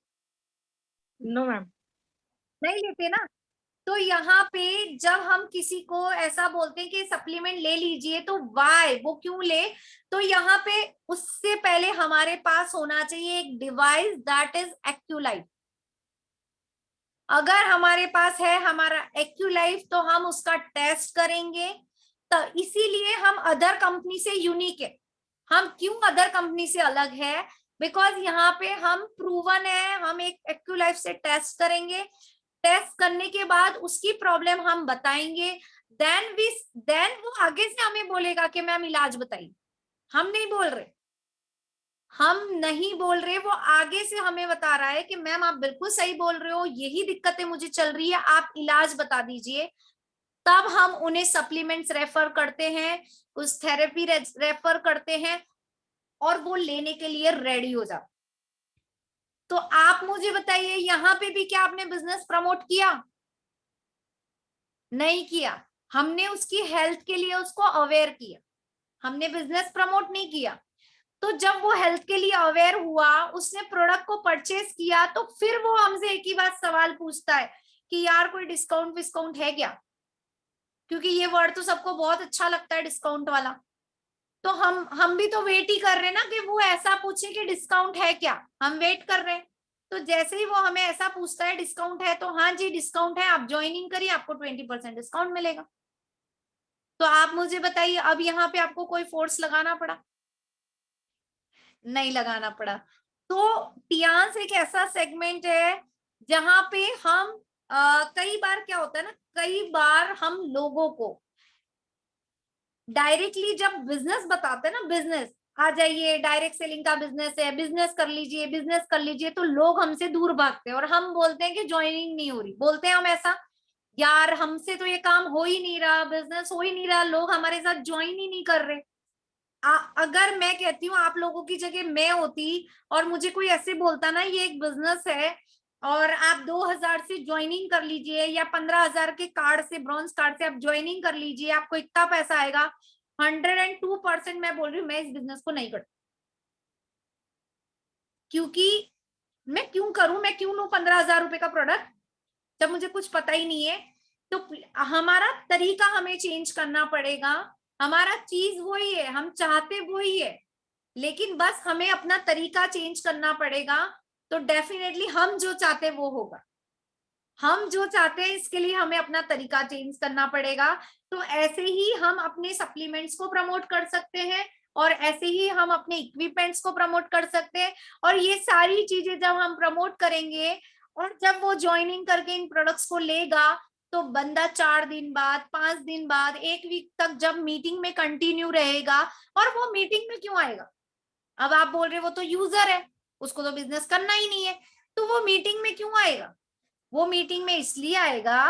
No ma'am. नहीं लेते ना। तो यहाँ पे जब हम किसी को ऐसा बोलते हैं कि सप्लीमेंट ले लीजिए, तो वाई, वो क्यों ले? तो यहाँ पे उससे पहले हमारे पास होना चाहिए एक डिवाइस दैट इज एक्यूलाइफ। अगर हमारे पास है हमारा एक्यूलाइफ तो हम उसका टेस्ट करेंगे। तो इसीलिए हम अदर कंपनी से यूनिक है। हम क्यों अदर कंपनी से अलग है? बिकॉज यहाँ पे हम प्रूवन है, हम एक एक्यूलाइफ से टेस्ट करेंगे, टेस्ट करने के बाद उसकी प्रॉब्लम हम बताएंगे, देन वो आगे से हमें बोलेगा कि मैम इलाज बताइए। हम नहीं बोल रहे, हम नहीं बोल रहे, वो आगे से हमें बता रहा है कि मैम आप बिल्कुल सही बोल रहे हो, यही दिक्कतें मुझे चल रही है, आप इलाज बता दीजिए। तब हम उन्हें सप्लीमेंट्स रेफर करते हैं, उस थेरेपी रेफर करते हैं और वो लेने के लिए रेडी हो जाते। तो आप मुझे बताइए यहाँ पे भी क्या आपने बिजनेस प्रमोट किया? नहीं किया। हमने उसकी हेल्थ के लिए उसको अवेयर किया, हमने बिजनेस प्रमोट नहीं किया। तो जब वो हेल्थ के लिए अवेयर हुआ, उसने प्रोडक्ट को परचेज किया, तो फिर वो हमसे एक ही बात सवाल पूछता है कि यार कोई डिस्काउंट विस्काउंट है क्या? क्योंकि ये वर्ड तो सबको बहुत अच्छा लगता है डिस्काउंट वाला। तो हम भी तो वेट ही कर रहे हैं ना कि वो ऐसा पूछे कि डिस्काउंट है क्या, हम वेट कर रहे हैं। तो जैसे ही वो हमें ऐसा पूछता है डिस्काउंट है, तो हाँ जी डिस्काउंट है, आप ज्वाइनिंग करिए, आपको 20% डिस्काउंट मिलेगा। तो आप मुझे बताइए अब यहाँ पे आपको कोई फोर्स लगाना पड़ा? नहीं लगाना पड़ा। तो टियान्स एक ऐसा सेगमेंट है जहां पे हम कई बार क्या होता है ना, कई बार हम लोगों को डायरेक्टली जब बिजनेस बताते हैं ना, बिजनेस आ जाइए, डायरेक्ट सेलिंग का बिजनेस है, बिजनेस कर लीजिए, बिजनेस कर लीजिए, तो लोग हमसे दूर भागते हैं और हम बोलते हैं कि ज्वाइनिंग नहीं हो रही। बोलते हैं हम ऐसा, यार हमसे तो ये काम हो ही नहीं रहा, बिजनेस हो ही नहीं रहा, लोग हमारे साथ ज्वाइन ही नहीं कर रहे। अगर मैं कहती हूँ आप लोगों की जगह मैं होती और मुझे कोई ऐसे बोलता ना ये एक बिजनेस है और आप 2000 से ज्वाइनिंग कर लीजिए या 15,000 के कार्ड से, ब्रॉन्ज कार्ड से आप ज्वाइनिंग कर लीजिए, आपको इतना पैसा आएगा, 102% मैं बोल रही हूँ मैं इस बिजनेस को नहीं करती। क्योंकि मैं क्यों करूं, मैं क्यों लूं 15,000 रुपए का प्रोडक्ट जब मुझे कुछ पता ही नहीं है? तो हमारा तरीका हमें चेंज करना पड़ेगा। हमारा चीज वही है, हम चाहते वही है, लेकिन बस हमें अपना तरीका चेंज करना पड़ेगा। तो डेफिनेटली हम जो चाहते वो होगा, हम जो चाहते हैं इसके लिए हमें अपना तरीका चेंज करना पड़ेगा। तो ऐसे ही हम अपने सप्लीमेंट्स को प्रमोट कर सकते हैं और ऐसे ही हम अपने इक्विपमेंट्स को प्रमोट कर सकते हैं। और ये सारी चीजें जब हम प्रमोट करेंगे और जब वो ज्वाइनिंग करके इन प्रोडक्ट्स को लेगा, तो बंदा 4 दिन बाद, 5 दिन बाद, 1 वीक तक जब मीटिंग में कंटिन्यू रहेगा। और वो मीटिंग में क्यों आएगा? अब आप बोल रहे वो तो यूजर है, उसको तो बिजनेस करना ही नहीं है, तो वो मीटिंग में क्यों आएगा? वो मीटिंग में इसलिए आएगा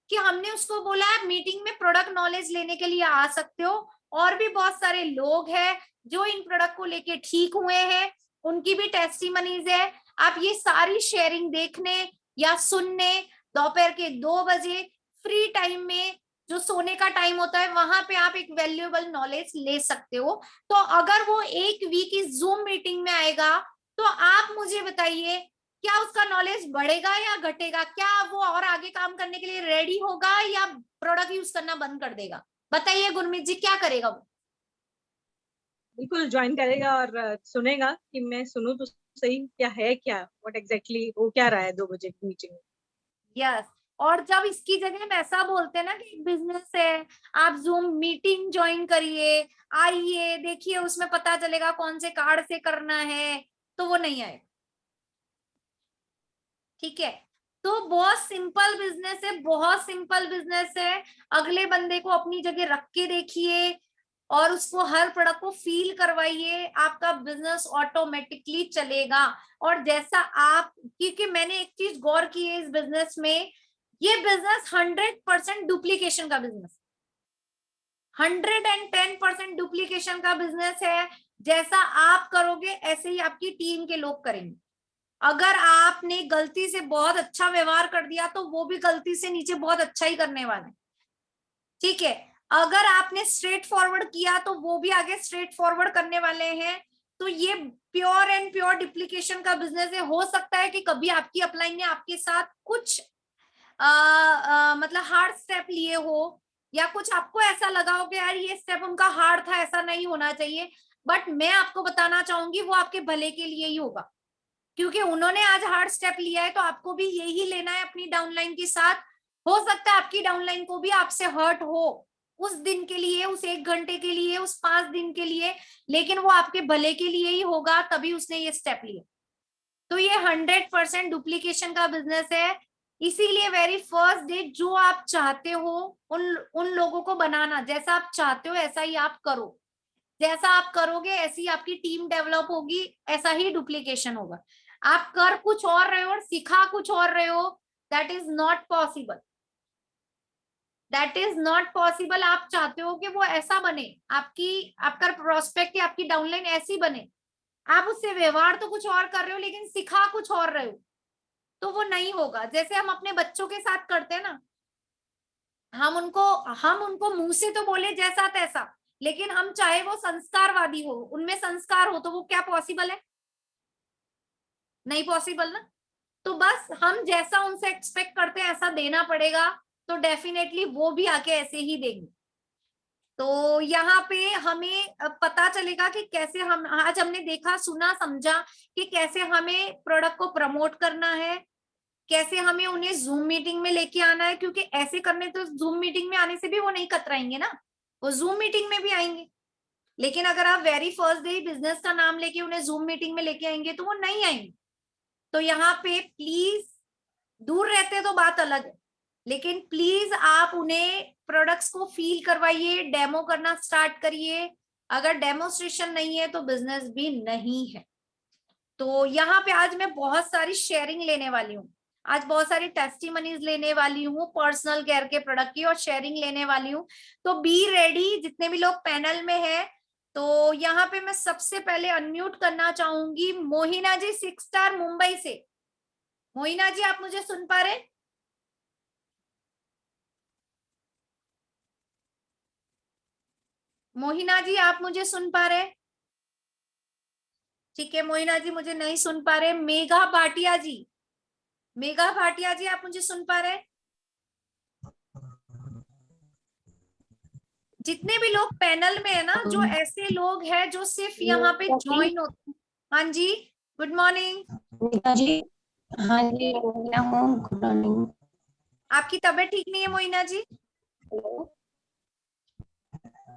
कि हमने उसको बोला है मीटिंग में प्रोडक्ट नॉलेज लेने के लिए आ सकते हो, और भी बहुत सारे लोग हैं जो इन प्रोडक्ट को लेके ठीक हुए हैं, उनकी भी टेस्टिमनीज है। आप ये सारी शेयरिंग देखने या सुनने दोपहर के 2 बजे फ्री टाइम में, जो सोने का टाइम होता है, वहां पे आप एक वैल्यूएबल नॉलेज ले सकते हो। तो अगर वो 1 वीक इस जूम मीटिंग में आएगा, तो आप मुझे बताइए क्या उसका नॉलेज बढ़ेगा या घटेगा? क्या वो और आगे काम करने के लिए रेडी होगा या प्रोडक्ट यूज करना बंद कर देगा? बताइए गुरमीत जी क्या करेगा वो? बिल्कुल ज्वाइन करेगा और सुनेगा कि मैं सुनूं तो सही क्या है, क्या व्हाट एग्जैक्टली हो क्या रहा है 2 बजे की मीटिंग में। यस। और जब इसकी जगह हम ऐसा बोलते हैं ना कि बिजनेस है, आप जूम मीटिंग ज्वाइन करिए, आइए देखिए, उसमें पता चलेगा कौन से कार्ड से करना है, तो वो नहीं आएगा। ठीक है, तो बहुत सिंपल बिजनेस है, बहुत सिंपल बिजनेस है। अगले बंदे को अपनी जगह रख के देखिए और उसको हर प्रोडक्ट को फील करवाइए, आपका बिजनेस ऑटोमेटिकली चलेगा। और जैसा आप, क्योंकि मैंने एक चीज गौर की है इस बिजनेस में, ये बिजनेस 100% डुप्लीकेशन का बिजनेस, 110% डुप्लीकेशन का बिजनेस है। जैसा आप करोगे ऐसे ही आपकी टीम के लोग करेंगे। अगर आपने गलती से बहुत अच्छा व्यवहार कर दिया तो वो भी गलती से नीचे बहुत अच्छा ही करने वाले, ठीक है। अगर आपने स्ट्रेट फॉरवर्ड किया तो वो भी आगे स्ट्रेट फॉरवर्ड करने वाले हैं। तो ये प्योर एंड प्योर डुप्लीकेशन का बिजनेस है। हो सकता है कि कभी आपकी अपलाइन ने आपके साथ कुछ मतलब हार्ड स्टेप लिए हो, या कुछ आपको ऐसा लगा हो कि यार ये स्टेप उनका हार्ड था, ऐसा नहीं होना चाहिए, बट मैं आपको बताना चाहूंगी वो आपके भले के लिए ही होगा, क्योंकि उन्होंने आज हार्ड स्टेप लिया है तो आपको भी यही लेना है अपनी डाउनलाइन के साथ। हो सकता है आपकी डाउनलाइन को भी आपसे हर्ट हो उस दिन के लिए, उस 1 घंटे के लिए, उस 5 दिन के लिए, लेकिन वो आपके भले के लिए ही होगा, तभी उसने ये स्टेप लिया। तो ये 100% डुप्लीकेशन का बिजनेस है। इसीलिए वेरी फर्स्ट डे जो आप चाहते हो उन लोगों को बनाना, जैसा आप चाहते हो ऐसा ही आप करो। जैसा आप करोगे ऐसी आपकी टीम डेवलप होगी, ऐसा ही डुप्लीकेशन होगा। आप कर कुछ और रहे हो और सिखा कुछ और रहे हो, that is not possible, that is not possible. आप चाहते हो कि वो ऐसा बने, आपका प्रोस्पेक्ट या आपकी डाउनलाइन ऐसी बने, आप उससे व्यवहार तो कुछ और कर रहे हो लेकिन सिखा कुछ और रहे हो, तो वो नहीं होगा। जैसे हम अपने बच्चों के साथ करते हैं ना, हम उनको मुंह से तो बोले जैसा तैसा, लेकिन हम चाहे वो संस्कारवादी हो, उनमें संस्कार हो, तो वो क्या पॉसिबल है? नहीं पॉसिबल ना। तो बस हम जैसा उनसे एक्सपेक्ट करते हैं ऐसा देना पड़ेगा, तो डेफिनेटली वो भी आके ऐसे ही देंगे। तो यहाँ पे हमें पता चलेगा कि कैसे हम, आज हमने देखा, सुना, समझा कि कैसे हमें प्रोडक्ट को प्रमोट करना है, कैसे हमें उन्हें जूम मीटिंग में लेके आना है, क्योंकि ऐसे करने तो जूम मीटिंग में आने से भी वो नहीं कतराएंगे ना, वो जूम मीटिंग में भी आएंगे। लेकिन अगर आप वेरी फर्स्ट डे ही बिजनेस का नाम लेके उन्हें जूम मीटिंग में लेके आएंगे तो वो नहीं आएंगे। तो यहाँ पे प्लीज, दूर रहते तो बात अलग है, लेकिन प्लीज आप उन्हें प्रोडक्ट्स को फील करवाइए, डेमो करना स्टार्ट करिए। अगर डेमोस्ट्रेशन नहीं है तो बिजनेस भी नहीं है। तो यहाँ पे आज मैं बहुत सारी शेयरिंग लेने वाली हूँ, आज बहुत सारी टेस्टिमनीज लेने वाली हूँ पर्सनल केयर के प्रोडक्ट की, और शेयरिंग लेने वाली हूँ। तो बी रेडी, जितने भी लोग पैनल में है। तो यहाँ पे मैं सबसे पहले अनम्यूट करना चाहूंगी मोहिना जी, 6 स्टार मुंबई से। मोहिना जी, आप मुझे सुन पा रहे? मोहिना जी, आप मुझे सुन पा रहे? ठीक है, मोहिना जी मुझे नहीं सुन पा रहे। मेघा भाटिया जी, मेघा भाटिया जी, आप मुझे सुन पा रहे? जितने भी लोग पैनल में है ना, जो ऐसे लोग हैं जो सिर्फ यहाँ पे ज्वाइन होते हैं। हाँ जी, गुड मॉर्निंग जी। हाँ जी, गुड मॉर्निंग। आपकी तबीयत ठीक नहीं है मोहिना जी?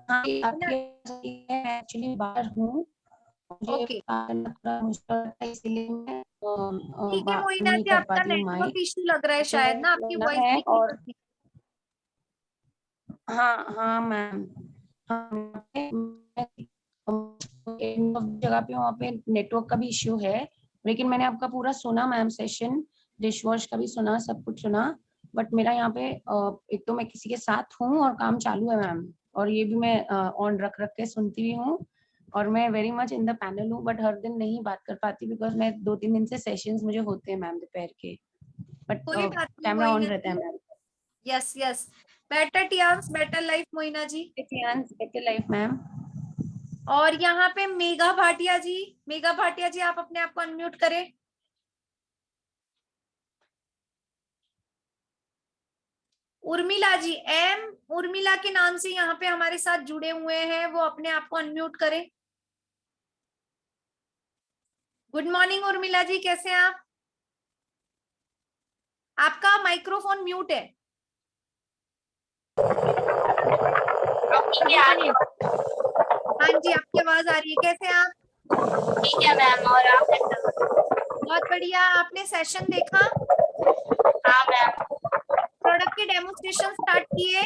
हाँ, एक्चुअली बाहर हूँ, ओके, थोड़ा मुश्किल लगता है, इसलिए मैं ठीक है मोहिना नहीं जी, कर आपका पाती हूँ नेटवर्क माइक। इश्यू लग रहा है शायद ना, आपकी वॉइस है भी क्लियर और होती है। हाँ हाँ मैम, जगह पे वहाँ पे नेटवर्क का भी इश्यू है, लेकिन मैंने आपका पूरा सुना मैम, सेशन डिश वॉश का भी सुना, सब कुछ सुना। बट मेरा यहाँ पे एक तो मैं किसी के साथ हूँ और काम चालू है मैम, और ये भी मैं ऑन रख के सुनती भी हूँ, और मैं very much in the panel हूँ, बट हर दिन नहीं बात कर पाती बिकॉज मैं 2-3 दिन से सेशंस मुझे होते हैं मैम दोपहर के, बट कोई बात नहीं कैमरा ऑन मोहिना रहता है जी। Ma'am. Yes yes, better Tiens better life Mohina ji. Better life ma'am. और यहाँ पे मेघा भाटिया जी, मेघा भाटिया जी, आप अपने आप को अनम्यूट करें। उर्मिला जी, उर्मिला के नाम से यहाँ पे हमारे साथ जुड़े हुए हैं, वो अपने आप को अनम्यूट करें। गुड मॉर्निंग उर्मिला जी, कैसे हैं आप? आपका माइक्रोफोन म्यूट है। हाँ जी, आपकी आवाज आ रही है, कैसे हैं आप? ठीक है मैम, और आप? बहुत बढ़िया। आपने सेशन देखा? हाँ मैम, प्रोडक्ट के डेमोस्ट्रेशन स्टार्ट किए?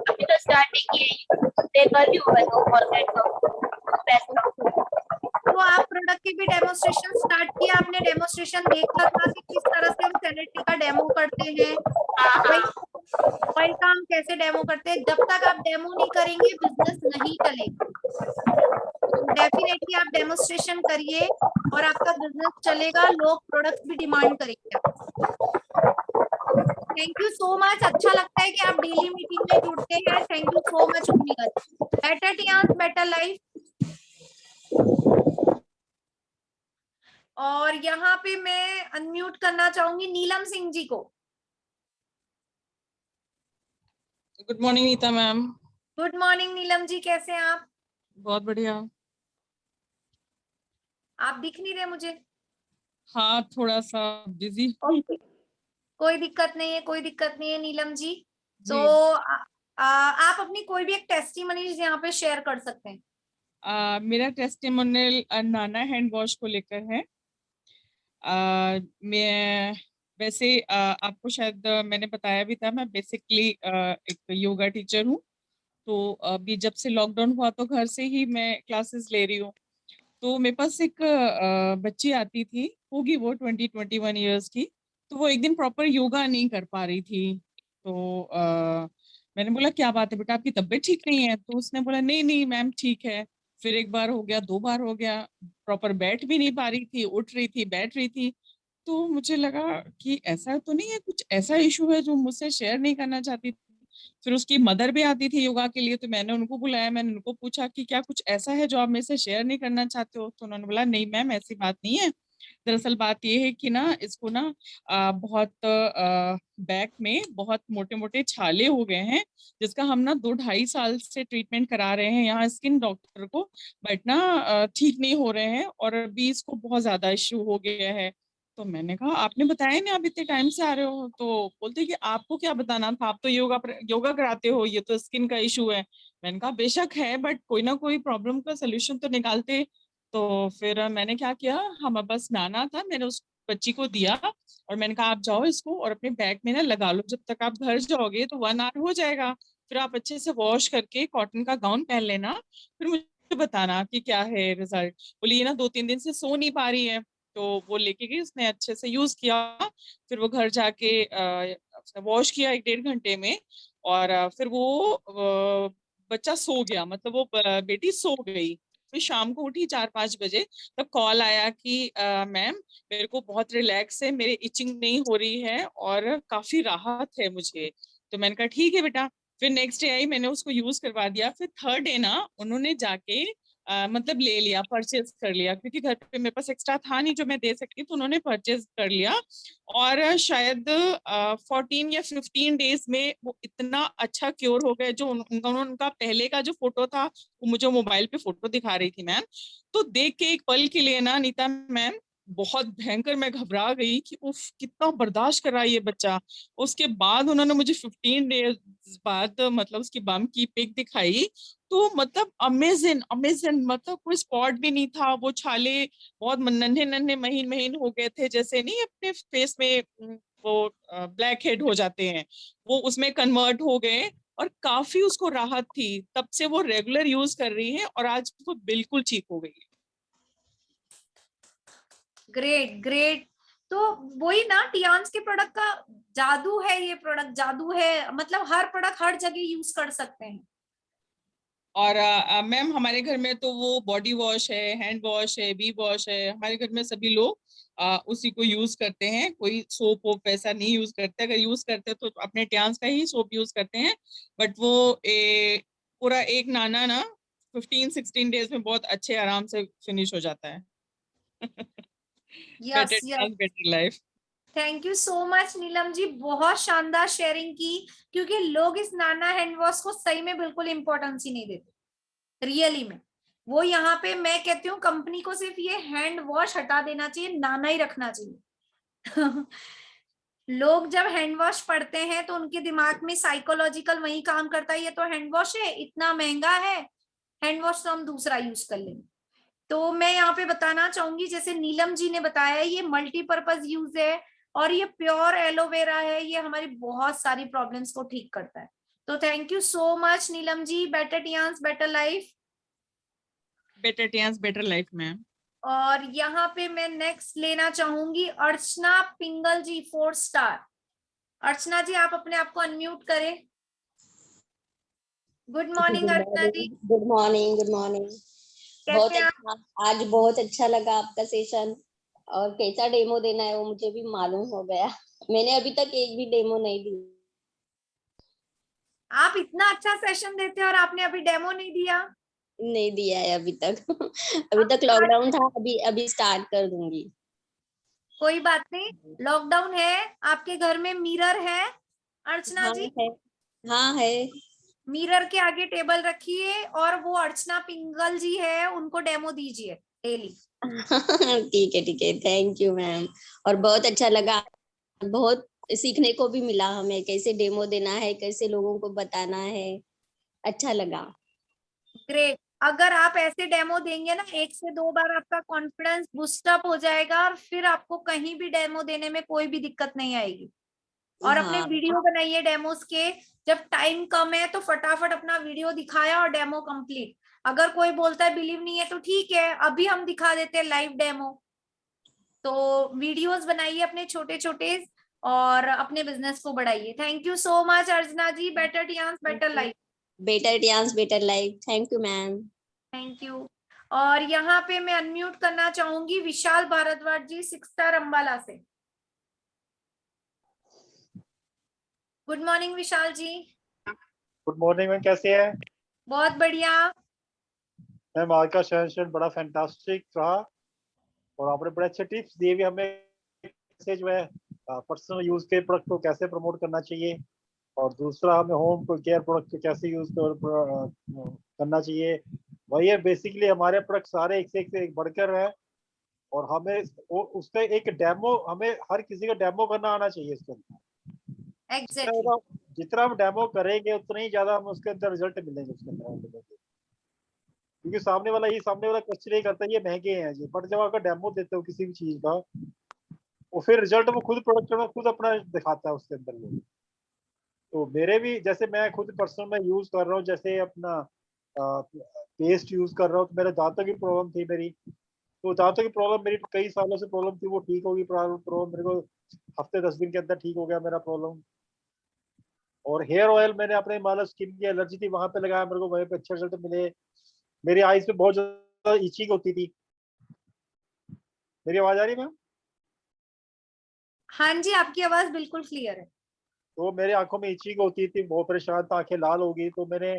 अभी तो स्टार्ट नहीं किए। पे कर रही हूँ मैं, नो फॉरगेट तो आप प्रोडक्ट की भी डेमोस्ट्रेशन स्टार्ट किया, आपने डेमोस्ट्रेशन देखा था कि किस तरह से हम सैनिटरी का डेमो करते हैं, ऑयल का हम कैसे डेमो करते हैं। जब तक आप डेमो नहीं करेंगे बिजनेस नहीं चलेगा। तो डेफिनेटली आप डेमोस्ट्रेशन करिए और आपका बिजनेस चलेगा, लोग प्रोडक्ट भी डिमांड करेंगे। थैंक यू सो मच, अच्छा लगता है कि आप डेली मीटिंग में जुड़ते हैं। थैंक यू सो मच उम्मीद। Better Tiens better life. और यहाँ पे मैं अनम्यूट करना चाहूंगी नीलम सिंह जी को। Good morning Neeta ma'am. Good morning Neelam ji, कैसे हैं आप? बहुत बढ़िया। आप दिख नहीं रहे मुझे। हाँ, थोड़ा सा बिजी। ओके, कोई दिक्कत नहीं है, कोई दिक्कत नहीं है नीलम जी। तो आप अपनी कोई भी एक टेस्टिमनी यहाँ पे शेयर कर सकते हैं। मेरा टेस्टिमोनियल नाना हैंड वॉश को लेकर है। मैं वैसे आपको शायद मैंने बताया भी था, मैं बेसिकली एक योगा टीचर हूँ। तो अभी जब से लॉकडाउन हुआ तो घर से ही मैं क्लासेस ले रही हूँ। तो मेरे पास एक बच्ची आती थी, होगी वो 20-21 ईयर्स की। तो वो एक दिन प्रॉपर योगा नहीं कर पा रही थी। तो मैंने बोला क्या बात है बेटा, आपकी तबीयत ठीक नहीं है? तो उसने बोला नहीं नहीं मैम ठीक है। फिर एक बार हो गया, दो बार हो गया, प्रॉपर बैठ भी नहीं पा रही थी, उठ रही थी, बैठ रही थी। तो मुझे लगा कि ऐसा तो नहीं है, कुछ ऐसा इशू है जो मुझसे शेयर नहीं करना चाहती। फिर उसकी मदर भी आती थी योगा के लिए, तो मैंने उनको बुलाया, मैंने उनको पूछा कि क्या कुछ ऐसा है जो आप मेरे से शेयर नहीं करना चाहते हो? तो उन्होंने बोला नहीं मैम ऐसी बात नहीं है। दरअसल बात ये है कि ना इसको ना बहुत बैक में बहुत मोटे मोटे छाले हो गए हैं, जिसका हम ना 2-2.5 साल से ट्रीटमेंट करा रहे हैं यहाँ स्किन डॉक्टर को, बट ना ठीक नहीं हो रहे हैं और अभी इसको बहुत ज्यादा इश्यू हो गया है। तो मैंने कहा आपने बताया नहीं, आप इतने टाइम से आ रहे हो। तो बोलते कि आपको क्या बताना था, आप तो योगा कराते हो, ये तो स्किन का इशू है। मैंने कहा बेशक है, बट कोई ना कोई प्रॉब्लम का सोल्यूशन तो निकालते। तो फिर मैंने क्या किया, हम बस नाना था, मैंने उस बच्ची को दिया और मैंने कहा आप जाओ इसको और अपने बैग में ना लगा लो, जब तक आप घर जाओगे तो 1 आवर हो जाएगा। फिर आप अच्छे से वॉश करके कॉटन का गाउन पहन लेना, फिर मुझे बताना कि क्या है रिजल्ट। बोली ये ना 2-3 दिन से सो नहीं पा रही है। तो वो लेके गई, उसने अच्छे से यूज किया। फिर वो घर जाके वॉश किया 1-1.5 घंटे में, और फिर वो बच्चा सो गया, मतलब वो बेटी सो गई। फिर शाम को उठी 4-5 बजे, तब कॉल आया कि मैम मेरे को बहुत रिलैक्स है, मेरे इचिंग नहीं हो रही है और काफी राहत है मुझे। तो मैंने कहा ठीक है बेटा। फिर नेक्स्ट डे आई, मैंने उसको यूज करवा दिया। फिर थर्ड डे ना उन्होंने जाके मतलब ले लिया, परचेज कर लिया, क्योंकि घर पे मेरे पास एक्स्ट्रा था नहीं जो मैं दे सकती, तो उन्होंने परचेज कर लिया। और शायद 14 या 15 डेज में वो इतना अच्छा क्योर हो गया। जो उनका पहले का जो फोटो था, वो मुझे मोबाइल पे फोटो दिखा रही थी मैम, तो देख के एक पल के लिए ना नीता मैम बहुत भयंकर मैं घबरा गई कि उफ कितना बर्दाश्त कर रहा है ये बच्चा। उसके बाद उन्होंने मुझे 15 डेज बाद मतलब उसकी बम की पिक दिखाई, तो मतलब अमेजिंग अमेजिंग, मतलब कोई स्पॉट भी नहीं था। वो छाले बहुत नन्हे नन्हे महीन महीन हो गए थे, जैसे नहीं अपने फेस में वो ब्लैक हेड हो जाते हैं, वो उसमें कन्वर्ट हो गए और काफी उसको राहत थी। तब से वो रेगुलर यूज कर रही है और आज वो बिल्कुल ठीक हो गई है। Great great. तो वही ना, टियान्स के प्रोडक्ट का जादू है, ये प्रोडक्ट जादू है, मतलब हर प्रोडक्ट हर जगह यूज कर सकते हैं। और मैम हमारे घर में तो वो बॉडी वॉश है, हैंड वॉश है, बी वॉश है, हमारे घर में सभी लोग उसी को यूज करते हैं। कोई सोप वोप वैसा नहीं यूज करते, अगर यूज करते तो अपने ट्यांस का ही सोप यूज करते हैं। बट वो पूरा एक नाना ना 15-16 डेज में बहुत अच्छे आराम से फिनिश हो जाता है। Yes better yes, Tiens better life. Thank you so much Neelam ji, बहुत शानदार शेयरिंग की। क्योंकि लोग इस नाना हैंड वॉश को सही में बिल्कुल इंपॉर्टेंस ही नहीं देते रियली में। वो यहाँ पे मैं कहती हूँ कंपनी को सिर्फ ये हैंड वॉश हटा देना चाहिए, नाना ही रखना चाहिए। लोग जब हैंड वॉश पढ़ते हैं तो उनके दिमाग में साइकोलॉजिकल वही काम करता है, ये तो हैंड वॉश है, इतना महंगा है, हैंड वॉश तो हम दूसरा यूज कर लेंगे। तो मैं यहाँ पे बताना चाहूंगी, जैसे नीलम जी ने बताया, ये मल्टीपर्पज यूज है और ये प्योर एलोवेरा है, ये हमारी बहुत सारी प्रॉब्लम्स को ठीक करता है। तो thank you so much Neelam ji. Better Tiens better life. Better Tiens better life ma'am. और यहाँ पे मैं नेक्स्ट लेना चाहूंगी अर्चना पिंगल जी, 4 स्टार। अर्चना जी आप अपने आप को अनम्यूट करें। गुड मॉर्निंग अर्चना जी, गुड मॉर्निंग, गुड मॉर्निंग। बहुत कैसे हैं आप? अच्छा, आज बहुत अच्छा लगा आपका सेशन। और कैसा डेमो देना है वो मुझे भी मालूम हो गया। मैंने अभी तक एक भी डेमो नहीं दी। आप इतना अच्छा सेशन देते हैं और आपने अभी डेमो नहीं दिया? नहीं दिया है अभी तक। अभी तक लॉकडाउन था, अभी अभी स्टार्ट कर दूंगी। कोई बात नहीं, लॉकडाउन है, आपके घर में मिरर है अर्चना हाँ जी? है, हाँ है। मिरर के आगे टेबल रखिए और वो अर्चना पिंगल जी है उनको डेमो दीजिए डेली। ठीक है, थैंक यू मैम। और बहुत अच्छा लगा, बहुत सीखने को भी मिला हमें, कैसे डेमो देना है, कैसे लोगों को बताना है। अच्छा लगा। ग्रेट। अगर आप ऐसे डेमो देंगे ना 1 से 2 बार, आपका कॉन्फिडेंस बूस्टअप हो जाएगा और फिर आपको कहीं भी डेमो देने में कोई भी दिक्कत नहीं आएगी। और अपने हाँ वीडियो बनाइए डेमोस के। जब टाइम कम है तो फटाफट अपना वीडियो दिखाया और डेमो कंप्लीट। अगर कोई बोलता है बिलीव नहीं है तो ठीक है, अभी हम दिखा देते हैं लाइव डेमो। तो वीडियोस बनाइए अपने छोटे छोटे और अपने बिजनेस को बढ़ाइए। Thank you so much Archana ji. Better Tiens better life. Better Tiens better life. Thank you ma'am. Thank you. और यहाँ पे मैं अनम्यूट करना चाहूंगी विशाल भारद्वाज जी, 6 स्टार अंबाला से। Good morning Vishal ji. Good morning ma'am, कैसे हैं? बहुत बढ़िया। मैम आज का सेशन बड़ा फैंटास्टिक रहा और आपने बड़े अच्छे टिप्स दिए भी हमें, कैसे जो है पर्सनल यूज के प्रोडक्ट को कैसे प्रमोट करना चाहिए और दूसरा हमें होम केयर प्रोडक्ट को कैसे यूज करना चाहिए। वही है, बेसिकली हमारे प्रोडक्ट सारे एक से एक बढ़कर है और हमें उसका एक डेमो, हमें हर किसी का डेमो करना आना चाहिए इसके अंदर। एग्जैक्टली। जितना हम डेमो करेंगे उतना ही ज्यादा हमें उसके अंदर रिजल्ट मिलेंगे उसके अंदर, क्योंकि सामने वाला क्वेश्चन ये करता है ये महंगे हैं जी, बट जब आपका डेमो देते हो किसी भी चीज का, वो फिर रिजल्ट वो खुद प्रोडक्ट में खुद अपना दिखाता है उसके अंदर वो। तो मेरे भी जैसे मैं खुद पर्सनल में यूज कर रहा हूँ, जैसे अपना पेस्ट यूज कर रहा हूँ, तो मेरे दांतों की प्रॉब्लम थी मेरी, तो दांतों की प्रॉब्लम मेरी कई सालों से प्रॉब्लम थी, वो ठीक होगी प्रॉब्लम मेरे को हफ्ते 10 दिन के अंदर ठीक हो गया मेरा प्रॉब्लम। और हेयर ऑयल मैंने अपने मतलब स्किन की एलर्जी थी वहां पे लगाया, मेरे को वहीं पे अच्छे रिजल्ट मिले। मेरी आईज पे बहुत ज्यादा इचिंग होती थी। मेरी आवाज आ रही है मैम? हाँ जी, आपकी आवाज बिल्कुल क्लियर है। तो मेरे आंखों में इचिंग होती थी, बहुत परेशान था, आंखें लाल हो गई, तो मैंने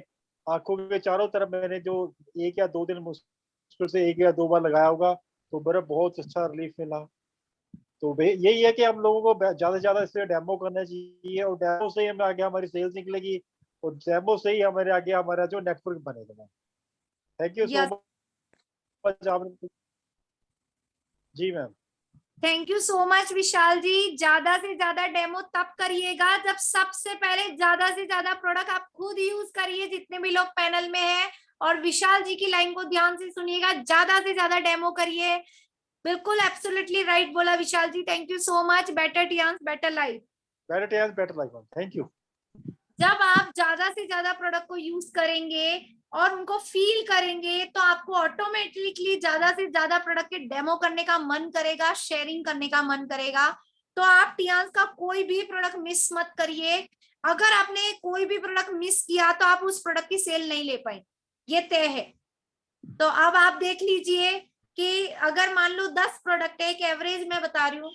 आंखों के चारों तरफ मैंने जो 1 या 2 दिन मुश्किल से 1 या 2 बार लगाया होगा, तो मेरा बहुत अच्छा रिलीफ मिला। तो यही है कि हम लोगों को ज्यादा से ज्यादा इसलिए डेमो करना चाहिए और डेमो से ही हमें आगे हमारी सेल्स निकलेगी और डेमो से ही हमारे आगे हमारा जो नेटवर्क बनेगा। Thank you so yes, much आपने। जी ma'am. Thank you so much Vishal ji. ज्यादा से ज्यादा डेमो तब करिएगा जब सबसे पहले ज्यादा से ज्यादा प्रोडक्ट आप खुद यूज करिए, जितने भी लोग पैनल में हैं। और विशाल जी की लाइन को ध्यान से सुनिएगा, ज्यादा से ज्यादा डेमो करिए। बिल्कुल एब्सोल्युटली राइट बोला Vishal ji. Thank you so much. Better Tiens better life. Better Tiens better life ma'am, thank you. जब आप ज्यादा से ज्यादा प्रोडक्ट को यूज करेंगे और उनको फील करेंगे तो आपको ऑटोमेटिकली ज्यादा से ज्यादा प्रोडक्ट के डेमो करने का मन करेगा, शेयरिंग करने का मन करेगा। तो आप टियान्स का कोई भी प्रोडक्ट मिस मत करिए। अगर आपने कोई भी प्रोडक्ट मिस किया तो आप उस प्रोडक्ट की सेल नहीं ले पाए, ये तय है। तो अब आप देख लीजिए कि अगर मान लो 10 प्रोडक्ट है, एक एवरेज मैं बता रही हूँ,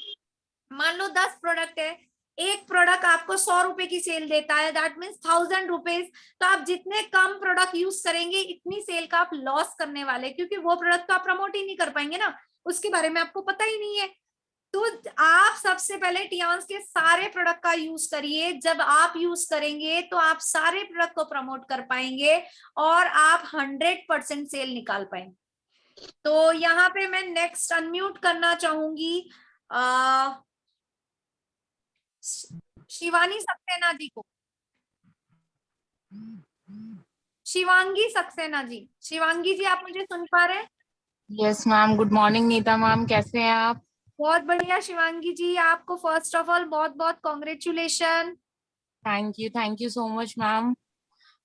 मान लो 10 प्रोडक्ट है, एक प्रोडक्ट आपको 100 रुपए की सेल देता है, दैट मीन्स 1000 रुपीज। तो आप जितने कम प्रोडक्ट यूज करेंगे इतनी सेल का आप लॉस करने वाले, क्योंकि वो प्रोडक्ट तो आप प्रमोट ही नहीं कर पाएंगे ना, उसके बारे में आपको पता ही नहीं है। तो आप सबसे पहले टियान्स के सारे प्रोडक्ट का यूज करिए। जब आप यूज करेंगे तो आप सारे प्रोडक्ट को प्रमोट कर पाएंगे और आप 100% सेल निकाल पाएंगे। तो यहाँ पे मैं नेक्स्ट अनम्यूट करना चाहूंगी शिवानी सक्सेना जी को। शिवांगी सक्सेना जी, शिवांगी जी आप मुझे सुन पा रहे हैं? Yes ma'am, good morning Neeta ma'am, कैसे हैं आप? बहुत बढ़िया शिवांगी जी, आपको फर्स्ट ऑफ ऑल बहुत बहुत congratulation. Thank you so much ma'am.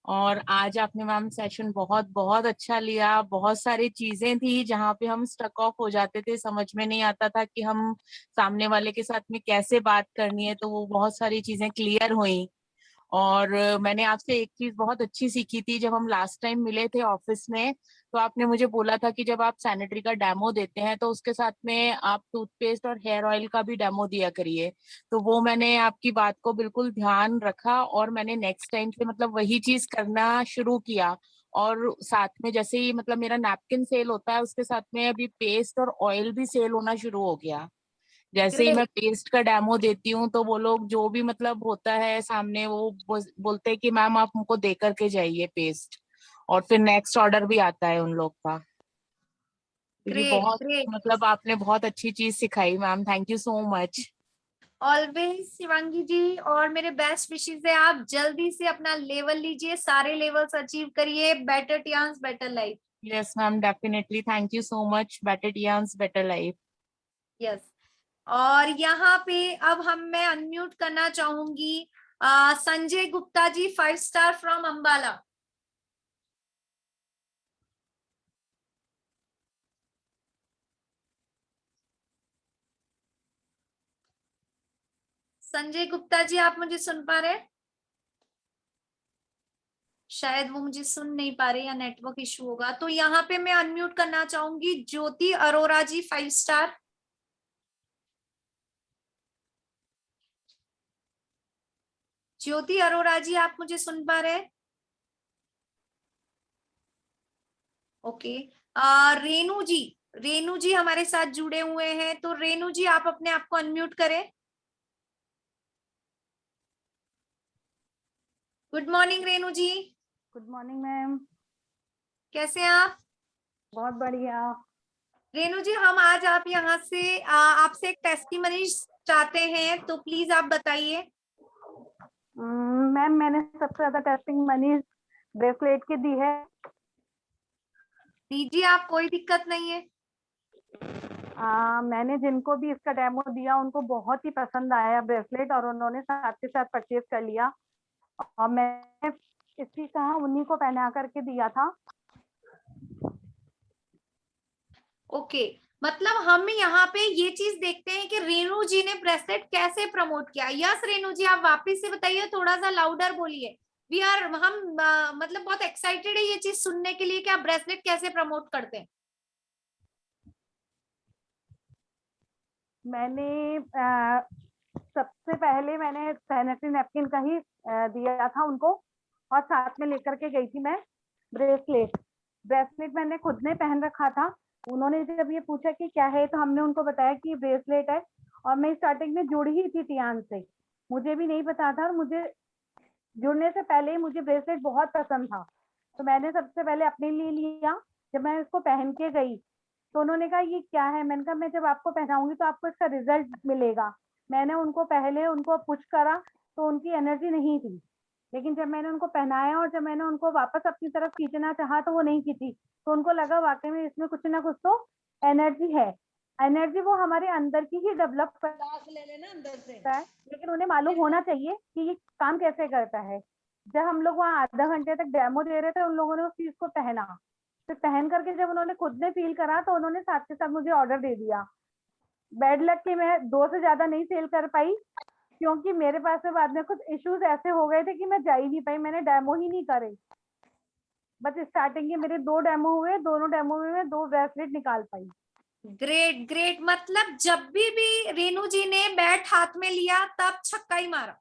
और आज आपने मैम सेशन बहुत बहुत अच्छा लिया। बहुत सारी चीजें थी जहाँ पे हम स्टक ऑफ हो जाते थे, समझ में नहीं आता था कि हम सामने वाले के साथ में कैसे बात करनी है, तो वो बहुत सारी चीजें क्लियर हुई। और मैंने आपसे एक चीज बहुत अच्छी सीखी थी, जब हम लास्ट टाइम मिले थे ऑफिस में, तो आपने मुझे बोला था कि जब आप सैनिटरी का डेमो देते हैं तो उसके साथ में आप टूथपेस्ट और हेयर ऑयल का भी डेमो दिया करिए। तो वो मैंने आपकी बात को बिल्कुल ध्यान रखा और मैंने नेक्स्ट टाइम से मतलब वही चीज करना शुरू किया। और साथ में जैसे ही मतलब मेरा नैपकिन सेल होता है, उसके साथ में अभी पेस्ट और ऑयल भी सेल होना शुरू हो गया। जैसे ही मैं ग्रेट। पेस्ट का डेमो देती हूँ तो वो लोग जो भी मतलब होता है सामने, वो बोलते हैं कि मैम आप हमको दे करके जाइए पेस्ट। और फिर नेक्स्ट ऑर्डर भी आता है उन लोग का। तो ये ग्रेट बहुत ग्रेट। मतलब आपने बहुत अच्छी चीज सिखाई ma'am, thank you so much. Always Shivangi ji, और मेरे बेस्ट विशेस है, आप जल्दी से अपना लेवल लीजिए, सारे लेवल्स अचीव करिए। Better Tiens better life. Yes ma'am, definitely, thank you so much. Better Tiens better life. Yes. और यहाँ पे अब मैं अनम्यूट करना चाहूंगी संजय गुप्ता जी, 5 स्टार फ्रॉम अंबाला। संजय गुप्ता जी, आप मुझे सुन पा रहे हैं? शायद वो मुझे सुन नहीं पा रहे या नेटवर्क इशू होगा। तो यहाँ पे मैं अनम्यूट करना चाहूंगी ज्योति अरोरा जी, 5 स्टार। ज्योति अरोरा जी, आप मुझे सुन पा रहे हैं? ओके। रेनू जी, रेनू जी हमारे साथ जुड़े हुए हैं, तो रेनू जी आप अपने आप को अनम्यूट करें। Good morning Renu ji. Good morning ma'am. कैसे हैं आप? बहुत बढ़िया। रेनू जी, हम आज आप यहाँ से आपसे एक टेस्टिमनी चाहते हैं, तो प्लीज आप बताइए। मैम मैंने सबसे ज्यादा टेस्टिंग मनी ब्रेसलेट की दी है। दीजिए आप, कोई दिक्कत नहीं है। मैंने जिनको भी इसका डेमो दिया उनको बहुत ही पसंद आया ब्रेसलेट, और उन्होंने साथ के साथ परचेज कर लिया। और मैंने इसकी कहा उन्हीं को पहना करके दिया था। ओके। मतलब हम यहाँ पे ये चीज देखते हैं कि रेनू जी ने ब्रेसलेट कैसे प्रमोट किया। यस रेनू जी, आप वापस से बताइए, थोड़ा सा लाउडर बोलिए। हम मतलब बहुत एक्साइटेड है ये चीज सुनने के लिए कि आप ब्रेसलेट कैसे प्रमोट करते हैं। मैंने सबसे पहले मैंने सैनिटरी नैपकिन का ही दिया था उनको, और साथ में लेकर के गई थी मैं ब्रेसलेट। ब्रेसलेट मैंने खुद ने पहन रखा था। उन्होंने जब ये पूछा कि क्या है, तो हमने उनको बताया कि ब्रेसलेट है। और मैं स्टार्टिंग में जुड़ी ही थी टियान से, मुझे भी नहीं पता था, और मुझे जुड़ने से पहले ही मुझे ब्रेसलेट बहुत पसंद था। तो मैंने सबसे पहले अपने लिए लिया। जब मैं इसको पहन के गई तो उन्होंने कहा ये क्या है। मैंने कहा मैं जब आपको पहनाऊंगी तो आपको इसका रिजल्ट मिलेगा। मैंने उनको पहले उनको पुश करा तो उनकी एनर्जी नहीं थी, लेकिन जब मैंने उनको पहनाया और जब मैंने उनको वापस अपनी तरफ खींचना चाहा तो वो नहीं खींची। तो उनको लगा वाकई में इसमें कुछ ना कुछ तो एनर्जी है। एनर्जी वो हमारे अंदर की ही डेवलप ले लेना अंदर से। करता है, लेकिन उन्हें मालूम होना चाहिए कि ये काम कैसे करता है। जब हम लोग वहाँ आधा घंटे तक डेमो दे रहे थे, उन लोगों ने उस चीज को पहना। फिर पहन करके जब उन्होंने खुद ने फील करा तो उन्होंने साथ के साथ मुझे ऑर्डर दे दिया। बैड लक कि मैं 2 से ज्यादा नहीं सेल कर पाई, क्योंकि मेरे पास में बाद में कुछ इश्यूज ऐसे हो गए थे कि मैं जा ही नहीं पाई, मैंने डेमो ही नहीं करे। बस स्टार्टिंग के मेरे 2 डेमो हुए, दोनों डेमो में मैं 2 ब्रेसलेट निकाल पाई। Great great. मतलब जब भी रेनू जी ने बैट हाथ में लिया तब छक्का ही मारा।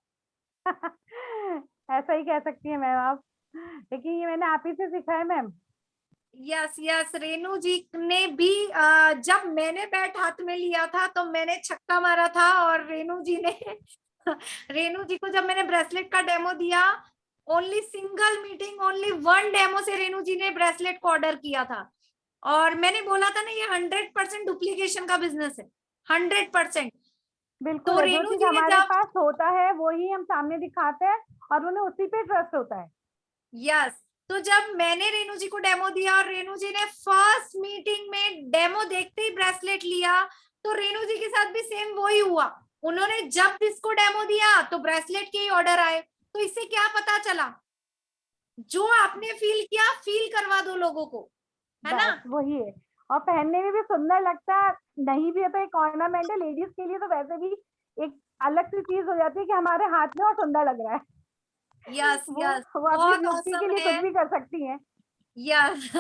ऐसा ही कह सकती है मैम आप, लेकिन ये मैंने आप ही से सीखा है मैम। यस यस, रेनू जी ने भी जब मैंने बैट हाथ में लिया था तो मैंने छक्का मारा था, और रेनू जी ने रेनू जी को जब मैंने ब्रेसलेट का डेमो दिया, only single meeting, only 1 demo से रेनू जी ने ब्रेसलेट को ऑर्डर किया था। और मैंने बोला था ना, ये 100% डुप्लीकेशन का बिजनेस है, 100%। बिल्कुल तो है, जो रेनू चीज जी ने हमारे जब पास होता है वही हम सामने दिखाते हैं और उन्हें उसी पे ट्रस्ट होता है। यस। तो जब मैंने रेनू जी को डेमो दिया और रेनू जी ने फर्स्ट मीटिंग में डेमो देखते ही ब्रेसलेट लिया, तो रेनू जी के साथ भी सेम वही हुआ। उन्होंने जब इसको डेमो दिया तो ब्रेसलेट के ही ऑर्डर आए, तो इससे क्या पता चला, जो आपने फील किया फील करवा दो लोगों को, है ना। बस वही है, और पहनने में भी सुंदर लगता है, नहीं भी है तो एक ऑर्नामेंट है, लेडीज के लिए तो वैसे भी एक अलग सी चीज हो जाती है कि हमारे हाथ में और सुंदर लग रहा है। यस यस, वो अपनी बहुत ब्यूटी के awesome लिए है। कुछ भी कर सकती हैं। यस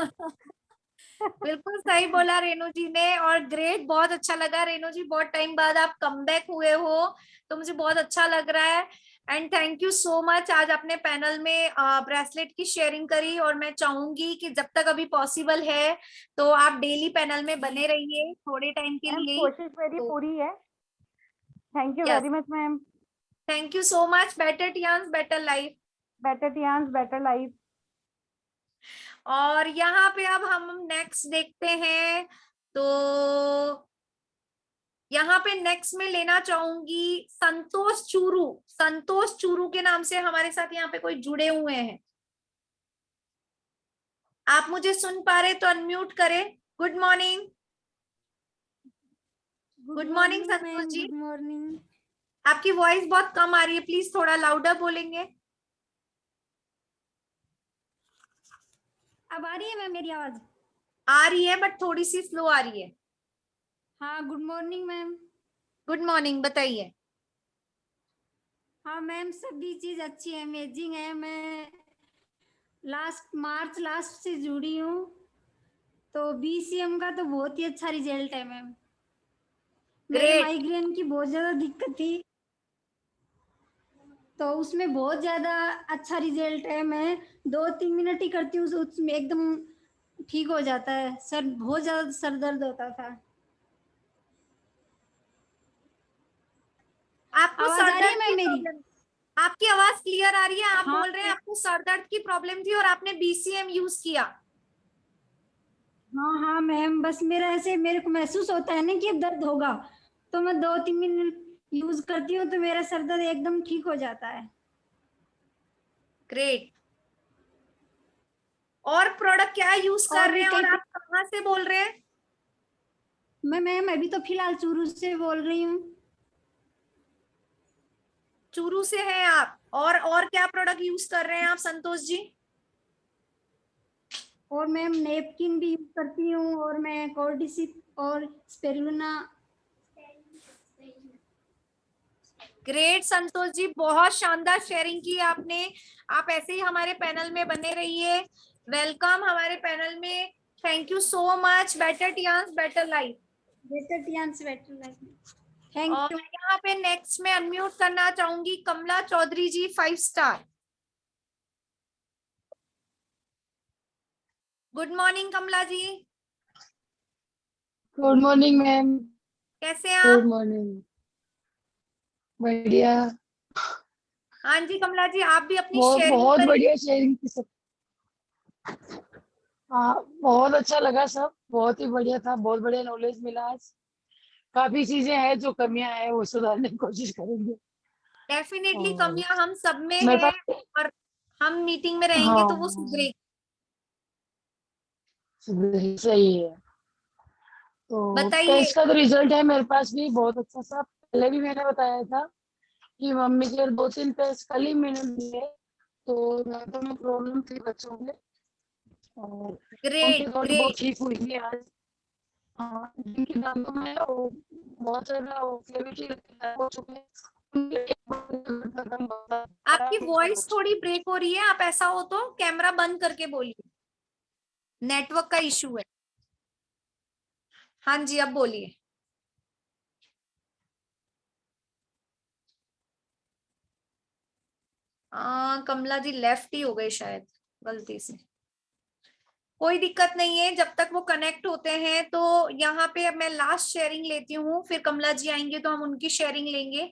बिल्कुल सही बोला रेणु जी ने, और ग्रेट, बहुत अच्छा लगा रेणु जी, बहुत टाइम बाद आप कमबैक हुए हो, तो मुझे बहुत अच्छा लग रहा है। And thank you so much, आज आपने पैनल में ब्रेसलेट की शेयरिंग करी, और मैं चाहूंगी कि जब तक अभी पॉसिबल है तो आप डेली पैनल में बने रहिए थोड़े टाइम के मैम लिए। कोशिश मेरी तो पूरी है। Thank you yes, very much ma'am. Thank you so much. Better Tiens better life. Better Tiens better life. और यहाँ पे अब हम नेक्स्ट देखते हैं, तो यहाँ पे नेक्स्ट में लेना चाहूंगी संतोष चूरू। संतोष चूरू के नाम से हमारे साथ यहाँ पे कोई जुड़े हुए हैं, आप मुझे सुन पा रहे तो अनम्यूट करें। Good morning. Good morning Santosh ji. Good morning. आपकी वॉइस बहुत कम आ रही है, प्लीज थोड़ा लाउडर बोलेंगे। अब आ रही है मैम मेरी आवाज? आ रही है बट थोड़ी सी स्लो आ रही है। हाँ good morning ma'am. Good morning, बताइए। हाँ मैम, सभी चीज अच्छी है, अमेजिंग है। मैं मार्च लास्ट से जुड़ी हूँ, तो BCM का तो बहुत ही अच्छा रिजल्ट है मैम। मेरे ग्रेट। माइग्रेन की बहुत ज्यादा दिक्कत थी, तो उसमें बहुत ज्यादा अच्छा रिजल्ट है। मैं 2-3 मिनट ही करती हूँ, उसमें एकदम ठीक हो जाता है। सर बहुत ज्यादा सर दर्द होता था। आपको आवाज सर आ रही है दर्द मैम की मेरी? प्रॉब्लम, आपकी आवाज क्लियर आ रही है। आप हाँ बोल रहे हैं आपको सर दर्द की प्रॉब्लम थी और आपने BCM यूज किया। हाँ हाँ मैम, बस मेरा ऐसे मेरे को महसूस होता है ना कि अब दर्द होगा, तो मैं 2-3 मिनट यूज करती हूँ तो मेरा सर दर्द एकदम ठीक हो जाता है। ग्रेट। और प्रोडक्ट क्या यूज कर और रहे भी हैं, कई और आप कहाँ से बोल रहे हैं? मैम अभी तो फिलहाल चूरू से बोल रही हूँ। चूरू से हैं आप, और क्या प्रोडक्ट यूज कर रहे हैं आप संतोष जी? और मैम नेपकिन भी यूज करती हूँ, और मैं कॉर्डिसिप और स्पेरुलिना। ग्रेट संतोष जी, बहुत शानदार शेयरिंग की आपने। आप ऐसे ही हमारे पैनल में बने रहिए। वेलकम हमारे पैनल में। Thank you so much. Better Tiens better life. Better Tiens better life. Thank और यू। यहाँ पे नेक्स्ट में अनम्यूट करना चाहूंगी Kamla Chaudhary ji, 5 star. Good morning Kamla ji. Good morning ma'am. कैसे हैं गुड आप? मॉर्निंग। बढ़िया। हाँ जी कमला जी, आप भी अपनी बहुत शेयरिंग बहुत करिए। बढ़िया शेयरिंग की सब। हाँ बहुत अच्छा लगा सब, बहुत ही बढ़िया था, बहुत बढ़िया नॉलेज मिला आज। काफी चीजें हैं जो कमियां हैं वो सुधारने की कोशिश करेंगे। डेफिनेटली और कमियां हम सब में मेरे है, पास और हम मीटिंग में रहेंगे तो वो हाँ सुधरेगी। सही है। तो बताइए। टेस्ट का तो रिजल्ट है मेरे पास भी बहुत अच्छा सा। पहले भी मैंने बताया था कि मम्मी के 2-3 टेस्ट कल ही मैंने दिए, तो दांतों में प्रॉब्लम थी बच्चों के, और ग्रेट उनकी थोड़ी बहुत ग्रेट। ठीक हुई थी आज। हाँ जिनके दांतों में वो बहुत ज्यादा कैविटी हो चुके हैं, आपकी वॉइस थोड़ी ब्रेक हो रही है, आप ऐसा हो तो कैमरा बंद करके बोलिए, नेटवर्क का इशू है। हाँ जी अब बोलिए। कमला जी लेफ्ट ही हो गए शायद गलती से। कोई दिक्कत नहीं है, जब तक वो कनेक्ट होते हैं। तो यहाँ पे अब मैं लास्ट शेयरिंग लेती हूँ, फिर कमला जी आएंगे तो हम उनकी शेयरिंग लेंगे।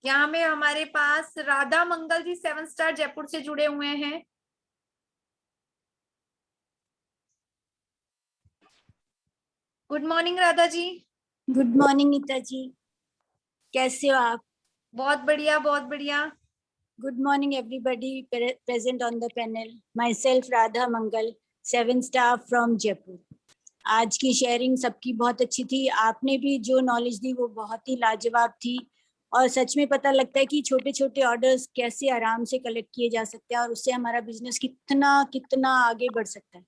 यहाँ में हमारे पास राधा मंगल जी 7 स्टार जयपुर से जुड़े हुए हैं। Good morning Radha ji. Good morning Nita जी, कैसे हो आप? बहुत बढ़िया बहुत बढ़िया। Good morning everybody present on the panel. My self Radha Mangal, 7 star from Jaipur. आज की शेयरिंग सबकी बहुत अच्छी थी। आपने भी जो नॉलेज दी वो बहुत ही लाजवाब थी, और सच में पता लगता है कि छोटे छोटे ऑर्डर्स कैसे आराम से कलेक्ट किए जा सकते हैं और उससे हमारा बिजनेस कितना कितना आगे बढ़ सकता है।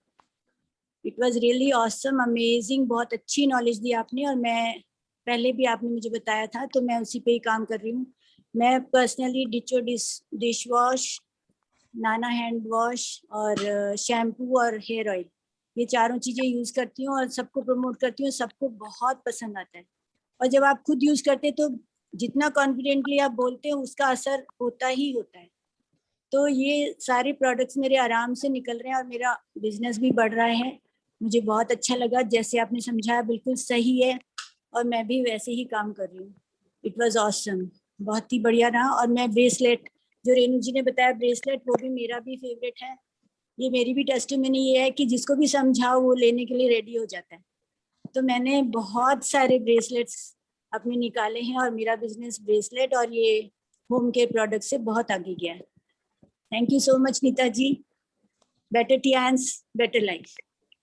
It was really awesome, amazing, बहुत अच्छी नॉलेज दी आपने और मैं पहले भी आपने मुझे बताया था तो मैं उसी पे ही काम कर रही हूँ। मैं पर्सनली डिचो डिश वॉश, नाना हैंड वॉश और शैम्पू और हेयर ऑयल, ये चारों चीजें यूज करती हूँ और सबको प्रमोट करती हूँ, सबको बहुत पसंद आता है। और जब आप खुद यूज करते हैं तो जितना कॉन्फिडेंटली आप बोलते हैं उसका असर होता ही होता है। तो ये सारे प्रोडक्ट्स मेरे आराम से निकल रहे हैं और मेरा बिजनेस भी बढ़ रहा है। मुझे बहुत अच्छा लगा, जैसे आपने समझाया बिल्कुल सही है और मैं भी वैसे ही काम कर रही हूँ। इट वॉज ऑसम, बहुत ही बढ़िया रहा। और मैं ब्रेसलेट, जो रेणु जी ने बताया ब्रेसलेट, वो भी मेरा भी फेवरेट है। ये मेरी भी टेस्टिमनी ये है कि जिसको भी समझाओ वो लेने के लिए रेडी हो जाता है। तो मैंने बहुत सारे ब्रेसलेट्स अपने निकाले हैं और मेरा बिजनेस ब्रेसलेट और ये होम केयर प्रोडक्ट से बहुत आगे गया है। Thank you so much Neeta ji. Better Tiens, better life.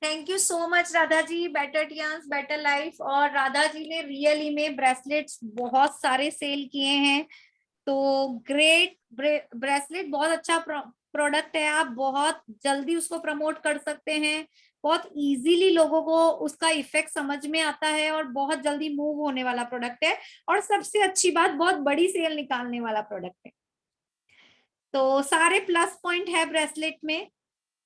Thank you so much Radha ji. Better Tiens better life. और राधा जी ने रियली में ब्रेसलेट्स बहुत सारे सेल किए हैं। तो ग्रेट, ब्रेसलेट बहुत अच्छा प्रोडक्ट है, आप बहुत जल्दी उसको प्रमोट कर सकते हैं, बहुत इजीली लोगों को उसका इफेक्ट समझ में आता है और बहुत जल्दी मूव होने वाला प्रोडक्ट है। और सबसे अच्छी बात, बहुत बड़ी सेल निकालने वाला प्रोडक्ट है। तो सारे प्लस पॉइंट है ब्रेसलेट में।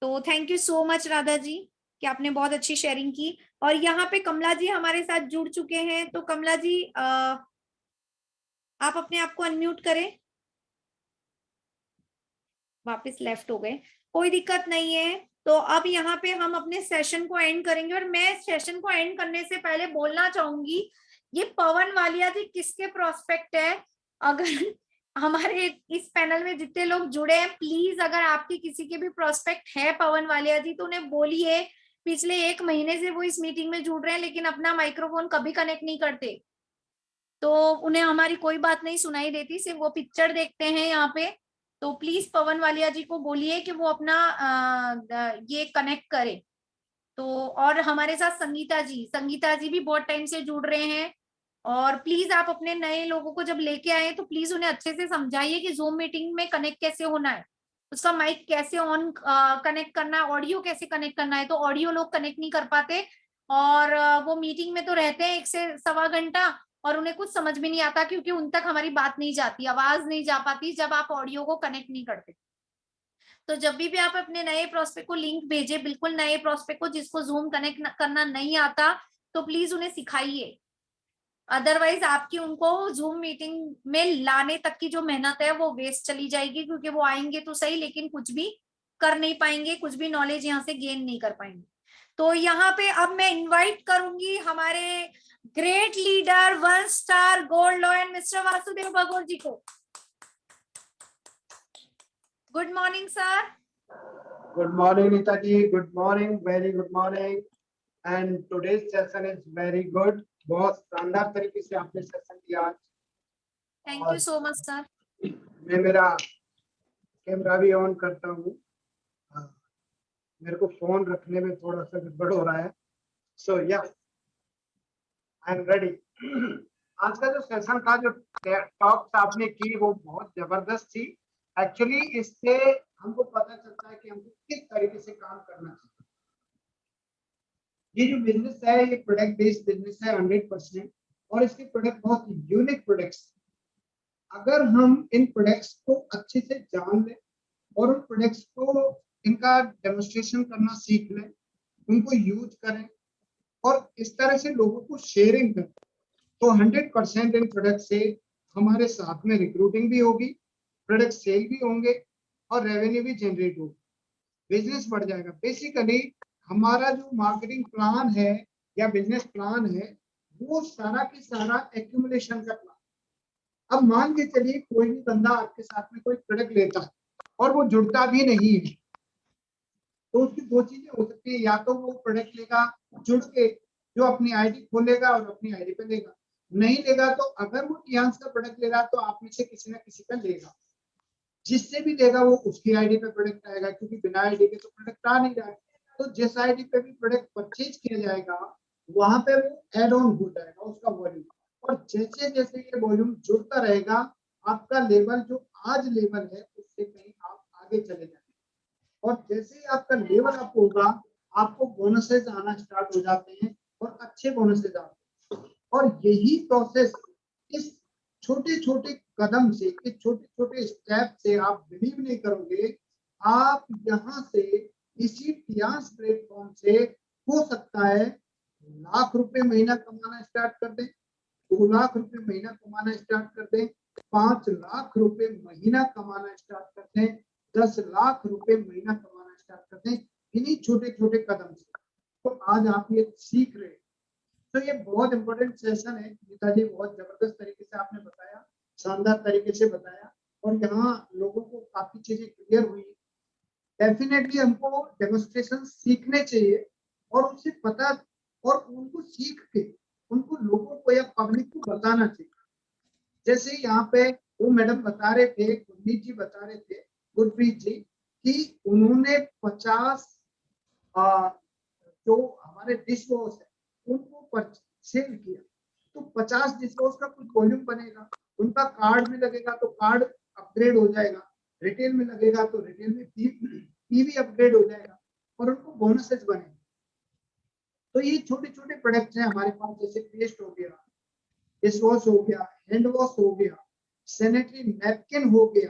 तो thank you so much Radha ji कि आपने बहुत अच्छी शेयरिंग की। और यहाँ पे कमला जी हमारे साथ जुड़ चुके हैं। तो कमला जी आप अपने आप को अनम्यूट करें। वापस लेफ्ट हो गए, कोई दिक्कत नहीं है। तो अब यहाँ पे हम अपने सेशन को एंड करेंगे। और मैं सेशन को एंड करने से पहले बोलना चाहूंगी, ये पवन वालिया जी किसके प्रोस्पेक्ट है? अगर हमारे इस पैनल में जितने लोग जुड़े हैं, प्लीज अगर आपकी किसी के भी प्रोस्पेक्ट है पवन वालिया जी तो उन्हें बोलिए। पिछले 1 महीने से वो इस मीटिंग में जुड़ रहे हैं लेकिन अपना माइक्रोफोन कभी कनेक्ट नहीं करते, तो उन्हें हमारी कोई बात नहीं सुनाई देती, सिर्फ वो पिक्चर देखते हैं यहाँ पे। तो प्लीज पवन वालिया जी को बोलिए कि वो अपना ये कनेक्ट करे। तो और हमारे साथ संगीता जी भी बहुत टाइम से जुड़ रहे हैं। और प्लीज आप अपने नए लोगों को जब लेके आए तो प्लीज उन्हें अच्छे से समझाइए कि जूम मीटिंग में कनेक्ट कैसे होना है, उसका माइक कैसे ऑन कनेक्ट करना है, ऑडियो कैसे कनेक्ट करना है। तो ऑडियो लोग कनेक्ट नहीं कर पाते और वो मीटिंग में तो रहते हैं 1 से सवा घंटा और उन्हें कुछ समझ में नहीं आता क्योंकि उन तक हमारी बात नहीं जाती, आवाज नहीं जा पाती जब आप ऑडियो को कनेक्ट नहीं करते। तो जब भी आप अपने नए प्रोस्पेक्ट को लिंक भेजे, बिल्कुल नए प्रोस्पेक्ट को जिसको जूम कनेक्ट करना नहीं आता, तो प्लीज उन्हें सिखाइए। अदरवाइज आपकी उनको जूम मीटिंग में लाने तक की जो मेहनत है वो वेस्ट चली जाएगी, क्योंकि वो आएंगे तो सही लेकिन कुछ भी कर नहीं पाएंगे, कुछ भी नॉलेज यहाँ से गेन नहीं कर पाएंगे। तो यहाँ पे अब मैं इनवाइट करूंगी हमारे great leader 1 star gold lion mister Vasudev Bhagor ji को। Good morning sir. Good morning, Nita ji. Good morning, very good morning. And today's session is very good. बहुत शानदार तरीके से आपने सेशन दिया आज। Thank you so much sir. मैं मेरा कैमरा भी ऑन करता हूँ, मेरे को फोन रखने में थोड़ा सा गड़बड़ हो रहा है। So yes, I am ready. आज का जो सेशन था, जो टॉक्स आपने की वो बहुत जबरदस्त थी। एक्चुअली इससे हमको पता चलता है कि हमको किस तरीके से काम करना चाहिए। ये जो बिजनेस है ये प्रोडक्ट बेस्ड बिजनेस है 100%, और इसके प्रोडक्ट बहुत यूनिक प्रोडक्ट्स। अगर हम इन प्रोडक्ट्स को अच्छे से जान लें और उन प्रोडक्ट्स को इनका डेमोन्स्ट्रेशन करना सीख लें, उनको यूज करें और इस तरह से लोगों को शेयरिंग करें, तो 100% इन प्रोडक्ट से हमारे साथ में रिक्रूटिंग भी होगी, प्रोडक्ट सेल भी होंगे और रेवेन्यू भी जनरेट होगा, बिजनेस बढ़ जाएगा। बेसिकली हमारा जो मार्केटिंग प्लान है या बिजनेस प्लान है वो सारा की सारा एक्यूमुलेशन का प्लान। अब मान के चलिए कोई भी बंदा आपके साथ में कोई प्रोडक्ट लेता है और वो जुड़ता भी नहीं है, तो उसकी 2 चीजें हो सकती है। या तो वो प्रोडक्ट लेगा जुड़ के, जो अपनी आईडी खोलेगा और अपनी आईडी पे लेगा, नहीं लेगा तो अगर वो टियान्स का प्रोडक्ट ले रहा तो आप में से किसी ना किसी का लेगा, जिससे भी लेगा वो उसकी आईडी पे प्रोडक्ट आएगा, क्योंकि बिना आईडी के तो प्रोडक्ट आ नहीं रहा है। तो जिस आईडी पे भी प्रोडक्ट परचेज किया जाएगा वहां पे वो एड ऑन हो जाएगा उसका वॉल्यूम, और जैसे जैसे ये वॉल्यूम जुड़ता रहेगा, आपका लेवल जो आज लेवल है उससे कहीं आप आगे चले जाएंगे। और जैसे ही आपका लेवल अप होगा, आपको बोनसेस आना स्टार्ट हो जाते हैं और अच्छे बोनसेस आते हैं। और यही प्रोसेस, इस छोटे छोटे कदम से, इस छोटे छोटे स्टेप से, आप बिलीव नहीं करोगे, आप यहाँ से इसी टियांस प्लेटफॉर्म से हो सकता है लाख रुपए महीना कमाना स्टार्ट कर दें, 2 लाख रुपए महीना कमाना स्टार्ट कर दें, 5 लाख रुपए महीना कमाना स्टार्ट कर दें, 10 लाख रुपए महीना कमाना स्टार्ट कर दें, इन्हीं छोटे छोटे कदम से। तो आज आप ये सीख रहे हैं, तो ये बहुत इंपॉर्टेंट सेशन है। गीता जी, बहुत जबरदस्त तरीके से आपने बताया, शानदार तरीके से बताया, और यहाँ लोगों को काफी चीजें क्लियर हुई। डेफिनेटली हमको डेमोन्स्ट्रेशन सीखने चाहिए और उससे पता, और उनको सीख के उनको लोगों को या पब्लिक को बताना चाहिए। जैसे यहाँ पे वो मैडम बता रहे थे, गुरमीत जी बता रहे थे, गुरप्रीत जी, कि उन्होंने 50 जो हमारे डिश वॉश है उनको सेल किया, तो 50 डिश वॉश का कुछ वॉल्यूम बनेगा, उनका कार्ड में लगेगा तो कार्ड अपग्रेड हो जाएगा, रिटेल में लगेगा तो रिटेल में पी भी अपग्रेड हो जाएगा, और उनको बोनसेस बनेंगे। तो ये छोटे छोटे प्रोडक्ट्स हैं हमारे पास, जैसे पेस्ट हो गया, डिश वॉश हो गया, हैंड वॉश हो गया, सैनिटरी नैपकिन हो गया,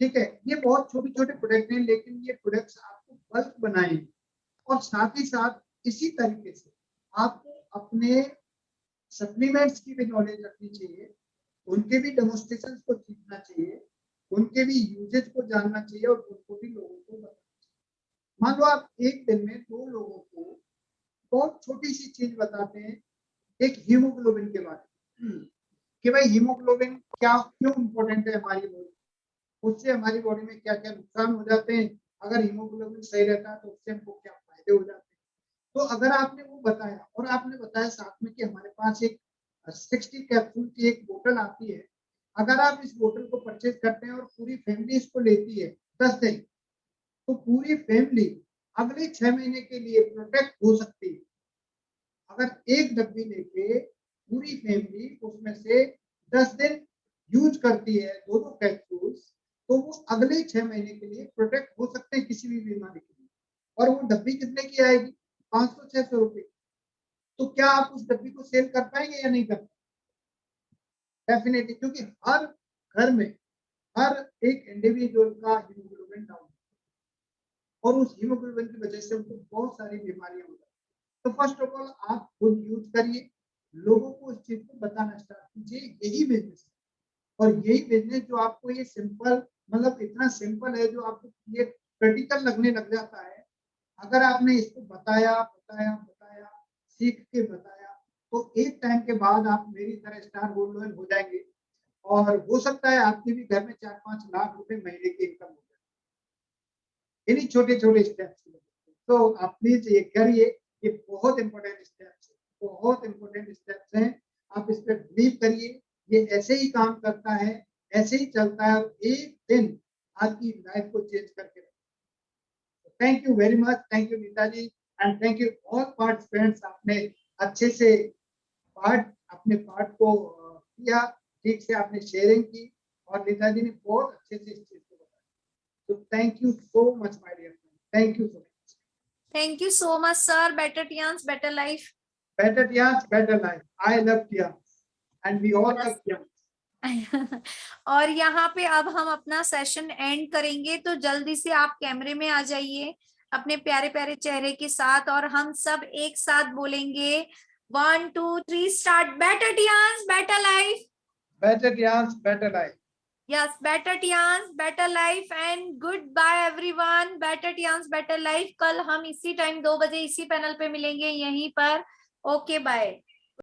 ठीक है। ये बहुत छोटे छोटे प्रोडक्ट हैं, लेकिन ये प्रोडक्ट्स आपको बल्क बनाएंगे। और साथ ही साथ इसी तरीके से आपको अपने सप्लीमेंट्स की भी नॉलेज रखनी चाहिए, उनके भी डेमोन्स्ट्रेशन को सीखना चाहिए, उनके भी यूजेज को जानना चाहिए, और उनको भी लोगों को बताना चाहिए। मान लो आप एक दिन में 2 लोगों को बहुत छोटी सी चीज बताते हैं, एक हीमोग्लोबिन के बारे में, कि भाई हीमोग्लोबिन क्या, क्यों इम्पोर्टेंट है हमारी बॉडी, उससे हमारी बॉडी में क्या क्या नुकसान हो जाते हैं, अगर हीमोग्लोबिन सही रहता है तो उससे हमको क्या फायदे हो जाते हैं। तो अगर आपने वो बताया, और आपने बताया साथ में कि हमारे पास एक 60 कैप्सूल की एक बोतल आती है, अगर आप इस बोतल को परचेज करते हैं और पूरी फैमिली इसको लेती है 10 दिन, तो पूरी फैमिली अगले 6 महीने के लिए प्रोटेक्ट हो सकती है। अगर एक डब्बी लेके पूरी फैमिली उसमें से 10 दिन यूज करती है दोनों कैप्सूल्स, तो वो अगले 6 महीने के लिए प्रोटेक्ट हो सकते हैं किसी भी बीमारी के लिए। और वो डब्बी कितने की आएगी? 500-600 रुपए। तो क्या आप उस डब्बी को सेल कर पाएंगे या नहीं कर पाएंगे? डेफिनेटली, क्योंकि हर घर में हर एक इंडिविजुअल का हीमोग्लोबिन डाउन, और उस हीमोग्लोबिन की वजह से उनको बहुत सारी बीमारियां हो जाती हैं। तो फर्स्ट ऑफ ऑल आप खुद यूज करिए, लोगों को इस चीज को बताना स्टार्ट कीजिए। यही बिजनेस है, और यही बिजनेस जो आपको ये सिंपल, मतलब इतना सिंपल है, जो आपको ये क्रिटिकल लगने लग जाता है, अगर आपने इसको बताया बताया बताया, सीख के बताया, तो एक टाइम के बाद आप मेरी तरह स्टार गोल्ड लोन हो जाएंगे, और हो सकता है आपके भी घर में 4-5 लाख रुपए महीने की इनकम हो जाए इन्हीं छोटे छोटे स्टेप्स। तो आप प्लीज ये करिए, ये बहुत इंपॉर्टेंट स्टेप्स है, बहुत इंपॉर्टेंट स्टेप्स हैं। आप इस पर बिलीव करिए, ये ऐसे ही काम करता है, ऐसे ही चलता है, एक दिन आपकी लाइफ को चेंज करके रखेगा। Thank you very much, thank you Neeta ji, and thank you all participants. आपने अच्छे से अपने पार्ट को किया, ठीक से आपने शेयरिंग की, और नीता जी ने बहुत अच्छे से इस चीज को बताया। तो thank you so much my dear friend, thank you so much. Thank you so much sir. Better Tiens better life, better Tiens better life. I love Tiens and we all love Tiens. और यहाँ पे अब हम अपना session and करेंगे, तो जल्दी से आप कैमरे में आ जाइए अपने प्यारे प्यारे चेहरे के साथ, और हम सब एक साथ बोलेंगे 1 2 3 start. Better Tiens better life, better Tiens better life. Yes, better Tians, better life and goodbye everyone. Better Tians, better life. कल हम इसी टाइम 2 बजे इसी पैनल पे मिलेंगे यहीं पर। Okay bye.